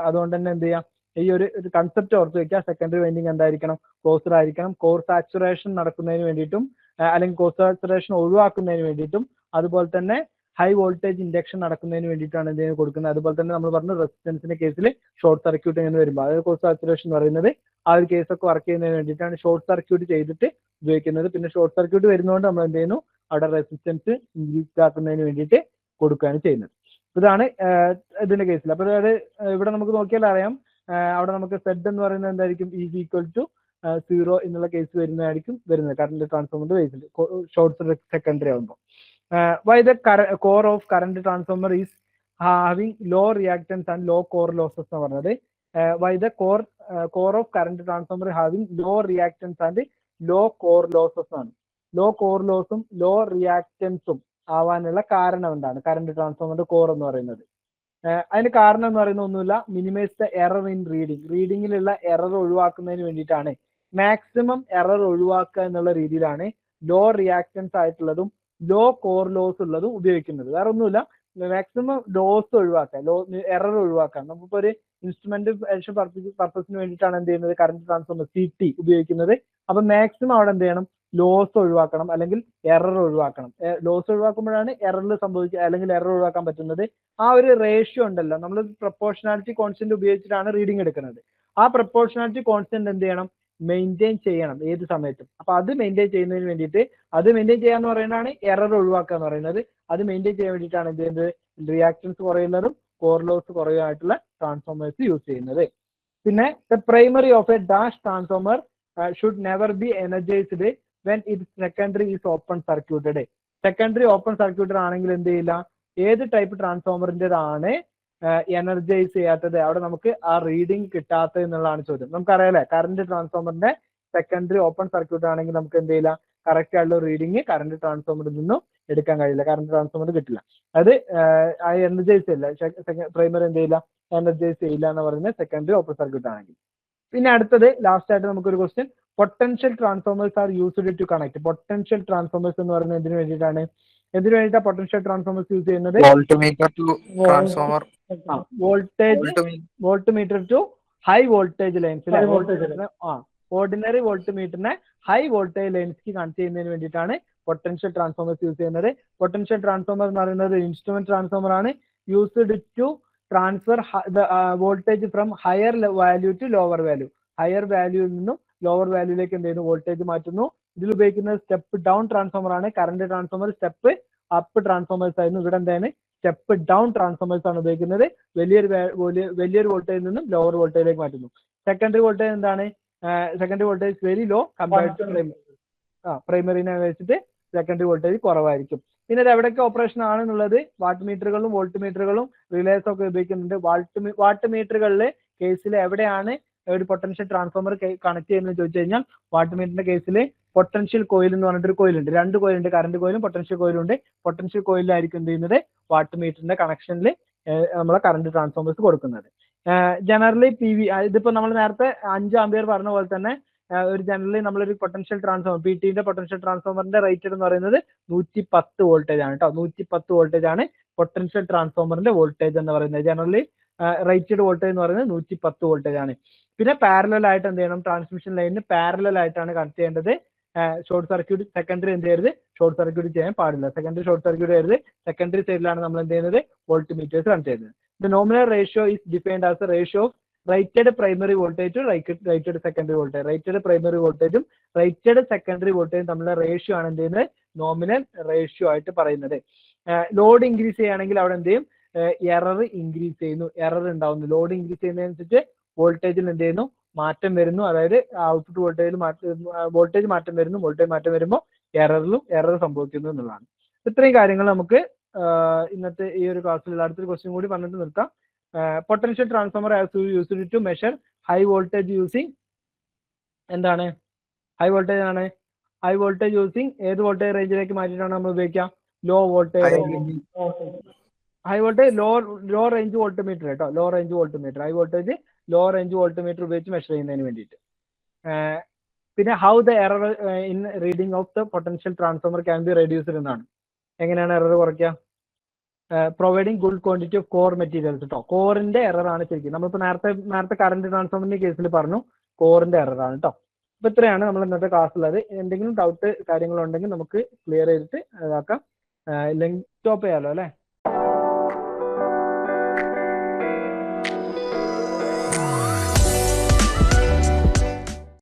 അതുകൊണ്ട് തന്നെ എന്ത് ചെയ്യാം? ഈ ഒരു കൺസെപ്റ്റ് ഓർത്ത് വെക്കുക. സെക്കൻഡറി വൈൻഡിങ് എന്തായിരിക്കണം? ക്ലോസ്ഡ് ആയിരിക്കണം. കോർ സാച്ചുറേഷൻ നടക്കുന്നതിന് വേണ്ടിയിട്ടും അല്ലെങ്കിൽ കോർ സാച്ചുറേഷൻ ഒഴിവാക്കുന്നതിന് വേണ്ടിയിട്ടും അതുപോലെ തന്നെ ഹൈ വോൾട്ടേജ് ഇൻഡക്ഷൻ നടക്കുന്നതിന് വേണ്ടിയിട്ടാണ് എന്തെങ്കിലും കൊടുക്കുന്നത്. അതുപോലെ തന്നെ നമ്മൾ പറഞ്ഞു റെസിസ്റ്റൻസിന്റെ കേസിൽ ഷോർട്ട് സർക്യൂട്ട് എന്ന് വരുമ്പോൾ അതായത് കോർ സാച്ചുറേഷൻ എന്ന് പറയുന്നത് ആ ഒരു കേസൊക്കെ വർക്ക് ചെയ്യുന്നതിന് വേണ്ടിയിട്ടാണ് ഷോർട്ട് സർക്യൂട്ട് ചെയ്തിട്ട് ഉപയോഗിക്കുന്നത്. പിന്നെ ഷോർട്ട് സർക്യൂട്ട് വരുന്നതുകൊണ്ട് നമ്മൾ എന്ത് ചെയ്യുന്നു, അവിടെ റെസിസ്റ്റൻസ് ഇൻക്രീസ് ആക്കുന്നതിന് വേണ്ടിയിട്ട് കൊടുക്കുകയാണ് ചെയ്യുന്നത്. ഇതാണ് ഇതിന്റെ കേസിൽ. അപ്പോൾ അതായത് ഇവിടെ നമുക്ക് നോക്കിയാൽ അറിയാം, അവിടെ നമുക്ക് സെഡ് എന്ന് പറയുന്നത് എന്തായിരിക്കും, ഈസ് ഈക്വൽ ടു 0 എന്നുള്ള കേസ് വരുന്നതായിരിക്കും വരുന്നത് കറണ്ട് ട്രാൻസ്ഫോമറിന്റെ ബേസിൽ ഷോർട്ട് സെക്കൻഡറി ആകുമ്പോൾ. Why the core of current transformer is having low reactance and low core losses എന്ന് പറഞ്ഞത്. Why the core of current transformer having low reactance and low core losses ആണ്. ലോ കോർ ലോസും ലോ റിയാക്ടൻസും ആവാനുള്ള കാരണം എന്താണ് കറണ്ട് ട്രാൻസ്ഫോമറിന്റെ കോർ എന്ന് പറയുന്നത്? അതിന് കാരണം എന്ന് പറയുന്നത് ഒന്നുമില്ല, മിനിമൈസ് ദ എറർ ഇൻ റീഡിങ്ങിലുള്ള എറർ ഒഴിവാക്കുന്നതിന് വേണ്ടിയിട്ടാണ്. മാക്സിമം എറർ ഒഴിവാക്കുക എന്നുള്ള രീതിയിലാണ് ലോ റിയാക്ടൻസ് ആയിട്ടുള്ളതും ലോ കോർ ലോസ് ഉള്ളതും ഉപയോഗിക്കുന്നത്. വേറെ ഒന്നുമില്ല, മാക്സിമം ലോസ് ഒഴിവാക്കാൻ, എറർ ഒഴിവാക്കാൻ. നമുക്കിപ്പോൾ ഒരു ഇൻസ്ട്രുമെന്റ് പർപ്പസിന് വേണ്ടിയിട്ടാണ് എന്ത് ചെയ്യുന്നത്, കറണ്ട് ട്രാൻസ്ഫോമർ CT ഉപയോഗിക്കുന്നത്. അപ്പൊ മാക്സിമം അവിടെ എന്ത് ചെയ്യണം, ലോസ് ഒഴിവാക്കണം അല്ലെങ്കിൽ എറർ ഒഴിവാക്കണം. ലോസ് ഒഴിവാക്കുമ്പോഴാണ് എററിൽ സംഭവിക്കുക അല്ലെങ്കിൽ എറർ ഒഴിവാക്കാൻ പറ്റുന്നത്. ആ ഒരു റേഷ്യോ ഉണ്ടല്ലോ, നമ്മൾ പ്രൊപ്പോർഷണാലിറ്റി കോൺസ്റ്റന്റ് ഉപയോഗിച്ചിട്ടാണ് റീഡിംഗ് എടുക്കുന്നത്. ആ പ്രൊപ്പോർഷണാലിറ്റി കോൺസ്റ്റന്റ് എന്ത് ചെയ്യണം, മെയിൻറ്റെയിൻ ചെയ്യണം ഏത് സമയത്തും. അപ്പൊ അത് മെയിൻറ്റെയിൻ ചെയ്യുന്നതിന് വേണ്ടിയിട്ട്, അത് മെയിൻറ്റെയിൻ ചെയ്യാന്ന് പറയുന്നതാണ് എറർ ഒഴിവാക്കുക എന്ന് പറയുന്നത്. അത് മെയിൻറ്റെയിൻ ചെയ്യാൻ വേണ്ടിയിട്ടാണ് എന്ത് ചെയ്യുന്നത്, റിയാക്ടൻസ് കുറയുന്നതും കോർ ലോസ് കുറയുമായിട്ടുള്ള ട്രാൻസ്ഫോമേഴ്സ് യൂസ് ചെയ്യുന്നത്. പിന്നെ the primary of a dash transformer should never be energised when it secondary is open circuited. Secondary open circuited ആണെങ്കിൽ എന്ത് ചെയ്യില്ല, ഏത് ടൈപ്പ് ട്രാൻസ്ഫോമറിൻ്റെതാണ് എനർജൈസ് ചെയ്യാത്തത്, അവിടെ നമുക്ക് ആ റീഡിങ് കിട്ടാത്തത് എന്നുള്ളതാണ് ചോദ്യം. നമുക്കറിയാലേ, കറണ്ട് ട്രാൻസ്ഫോമറിന്റെ സെക്കൻഡറി ഓപ്പൺ സർക്യൂട്ട് ആണെങ്കിൽ നമുക്ക് എന്ത് ചെയ്യില്ല, കറക്റ്റ് ആയിട്ടുള്ള റീഡിങ് കറണ്ട് ട്രാൻസ്ഫോമറിൽ നിന്നും എടുക്കാൻ കഴിയില്ല, കറണ്ട് ട്രാൻസ്ഫോമർ കിട്ടില്ല. അത് എനർജൈസ് ചെയ്യില്ല, പ്രൈമറി എന്ത് ചെയ്യില്ല, എനർജൈസ് ചെയ്യില്ല എന്ന് പറയുന്നത് സെക്കൻഡറി ഓപ്പൺ സർക്യൂട്ട് ആണെങ്കിൽ. പിന്നെ അടുത്തത് ലാസ്റ്റ് ആയിട്ട് നമുക്കൊരു question, potential transformers are used to connect. Potential transformers എന്ന് പറയുന്നത് എന്തിനു വേണ്ടിയിട്ടാണ്, എന്തിനു വേണ്ടിയിട്ടാണ് പൊട്ടൻഷ്യൽ ട്രാൻസ്ഫോമേഴ്സ് യൂസ് ചെയ്യുന്നത്? Voltmeter to transformer, voltmeter to high voltage lines. Ordinary വോൾട്ട്മീറ്ററിനെ ഹൈ വോൾട്ടേജ് ലൈൻസ്ക്ക് കണക്ട് ചെയ്യുന്നതിന് വേണ്ടിയിട്ടാണ് പൊട്ടൻഷ്യൽ ട്രാൻസ്ഫോമേഴ്സ് യൂസ് ചെയ്യുന്നത്. പൊട്ടൻഷ്യൽ ട്രാൻസ്ഫോമർ എന്ന് പറയുന്നത് ഇൻസ്ട്രുമെന്റ് ട്രാൻസ്ഫോമർ ആണ്, used to transfer voltage from higher value to lower value. Higher വാല്യൂയിൽ നിന്നും ലോവർ വാല്യൂയിലേക്ക് എന്ത് ചെയ്യുന്നു, വോൾട്ടേജ് മാറ്റുന്നു. ഇതിൽ ഉപയോഗിക്കുന്നത് സ്റ്റെപ്പ് ഡൗൺ ട്രാൻസ്ഫോമർ ആണ്. Current transformer step up transformers ആയിരുന്നു. ഇവിടെ എന്താണ്, സ്റ്റെപ്പ് ഡൗൺ ട്രാൻസ്ഫോമേഴ്സ് ആണ് ഉപയോഗിക്കുന്നത്. വലിയൊരു വോൾട്ടേജിൽ നിന്നും ലോവർ വോൾട്ടേജിലേക്ക് മാറ്റുന്നു. സെക്കൻഡറി വോൾട്ടേജ് എന്താണ്, secondary voltage very low compared to പ്രൈമറിനെ വെച്ചിട്ട് സെക്കൻഡറി വോൾട്ടേജ് കുറവായിരിക്കും. പിന്നെ ഇത് എവിടെയൊക്കെ ഓപ്പറേഷൻ ആണെന്നുള്ളത്, വാട്ട് മീറ്ററുകളും വോൾട്ട് മീറ്ററുകളും റിലേസ് ഒക്കെ ഉപയോഗിക്കുന്നുണ്ട്. വാട്ട് മീറ്ററുകളിലെ കേസിൽ എവിടെയാണ് ഒരു പൊട്ടൻഷ്യൽ ട്രാൻസ്ഫോമർ കണക്ട് ചെയ്യുന്നത് ചോദിച്ചു കഴിഞ്ഞാൽ, വാട്ട് മീറ്ററിന്റെ കേസിൽ പൊട്ടൻഷ്യൽ കോയിൽ എന്ന് പറഞ്ഞിട്ടൊരു കോയിലുണ്ട്, 2 കോയിലുണ്ട്, കറണ്ട് കോയിലും പൊട്ടൻഷ്യൽ കോയിലും ഉണ്ട്. പൊട്ടൻഷ്യൽ കോയിലായിരിക്കും എന്ത് ചെയ്യുന്നത്, വാട്ട് മീറ്ററിന്റെ കണക്ഷനിൽ നമ്മളെ കറണ്ട് ട്രാൻസ്ഫോമേഴ്സ് കൊടുക്കുന്നത്. ജനറലി PV, ഇതിപ്പോ നമ്മൾ നേരത്തെ 5 ആംപിയർ പറഞ്ഞ പോലെ തന്നെ ഒരു ജനറലി നമ്മളൊരു പൊട്ടൻഷ്യൽ ട്രാൻസ്ഫോമർ PT-ന്റെ പൊട്ടൻഷ്യൽ ട്രാൻസ്ഫോമറിന്റെ റേറ്റഡ് എന്ന് പറയുന്നത് 110 വോൾട്ടേജ് ആണ് കേട്ടോ. 110 വോൾട്ടേജ് ആണ് പൊട്ടൻഷ്യൽ ട്രാൻസ്ഫോമറിന്റെ വോൾട്ടേജ് എന്ന് പറയുന്നത്. ജനറലി റേറ്റഡ് വോൾട്ടേജ് എന്ന് പറയുന്നത് 110 വോൾട്ടേജ് ആണ്. പിന്നെ പാരലൽ ആയിട്ട് എന്ത് ചെയ്യണം, ട്രാൻസ്മിഷൻ ലൈനിന് പാരലൽ ആയിട്ടാണ് കണക്ട് ചെയ്യേണ്ടത്. ഷോർട്ട് സർക്യൂട്ട് സെക്കൻഡറി എന്ത് ചെയ്യരുത്, ഷോർട്ട് സർക്യൂട്ട് ചെയ്യാൻ പാടില്ല. സെക്കൻഡറി ഷോർട്ട് സർക്യൂട്ട് ചെയ്യരുത്. സെക്കൻഡറി സൈഡിലാണ് നമ്മൾ എന്ത് ചെയ്യുന്നത്, വോൾട്ട് മീറ്റേഴ്സ് കണക്ട് ചെയ്യുന്നത്. The nominal ratio is defined as a ratio of rated primary voltage to rated secondary voltage. Rated primary വോൾട്ടേജും റേറ്റഡ് സെക്കൻഡറി വോൾട്ടേജും തമ്മിലുള്ള റേഷ്യോ ആണ് എന്ത് ചെയ്യുന്നത്, നോമിനൽ റേഷ്യോ ആയിട്ട് പറയുന്നത്. ലോഡ് ഇൻക്രീസ് ചെയ്യുകയാണെങ്കിൽ അവിടെ എന്ത് ചെയ്യും, എറർ ഇൻക്രീസ് ചെയ്യുന്നു, എറർ ഉണ്ടാവുന്നു. ലോഡ് ഇൻക്രീസ് ചെയ്യുന്നതനുസരിച്ച് വോൾട്ടേജിൽ എന്ത് ചെയ്യുന്നു, മാറ്റം വരുന്നു. അതായത് ഔട്ട്പുട്ട് വോൾട്ടേജിൽ വോൾട്ടേജ് മാറ്റം വരുന്നു. വോൾട്ടേജ് മാറ്റം വരുമ്പോൾ എറർ സംഭവിക്കുന്നു എന്നുള്ളതാണ്. ഇത്രയും കാര്യങ്ങൾ നമുക്ക് ഇന്നത്തെ ഈ ഒരു ക്ലാസ്സിൽ അടുത്തൊരു ക്വസ്റ്റ്യൻ കൂടി പറഞ്ഞിട്ട് നിർത്താം. Potential transformer used to measure high voltage using എന്താണ്, ഹൈ വോൾട്ടേജ് ആണ്. ഹൈ വോൾട്ടേജ് യൂസിങ് ഏത് വോൾട്ടേജ് റേഞ്ചിലേക്ക് മാറ്റിയിട്ടാണ് നമ്മൾ ഉപയോഗിക്കാം, low voltage range. High voltage low range volt meter കേട്ടോ, low range volt meter. High voltage low range volt meter ഉപയോഗിച്ച് മെഷർ ചെയ്യുന്നതിന് വേണ്ടിയിട്ട്. പിന്നെ how the error in reading of the potential transformer can be reduced എന്നാണ്. എങ്ങനെയാണ് എറർ കുറയ്ക്കുക, providing good quantity of core materials കേട്ടോ. കോറിന്റെ എറർ ആണ് ശരിക്കും. നമ്മളിപ്പോൾ നേരത്തെ കറണ്ട് ട്രാൻസ്ഫോമറിന്റെ കേസിൽ പറഞ്ഞു കോറിന്റെ എറർ ആണ് കേട്ടോ. അപ്പൊ ഇത്രയാണ് നമ്മൾ ഇന്നത്തെ ക്ലാസ്സിലുള്ളത്. എന്തെങ്കിലും ഡൗട്ട് കാര്യങ്ങളുണ്ടെങ്കിൽ നമുക്ക് ക്ലിയർ ചെയ്തിട്ട് ഇതാക്കാം. സ്റ്റോപ്പ് ചെയ്യാലോ അല്ലേ.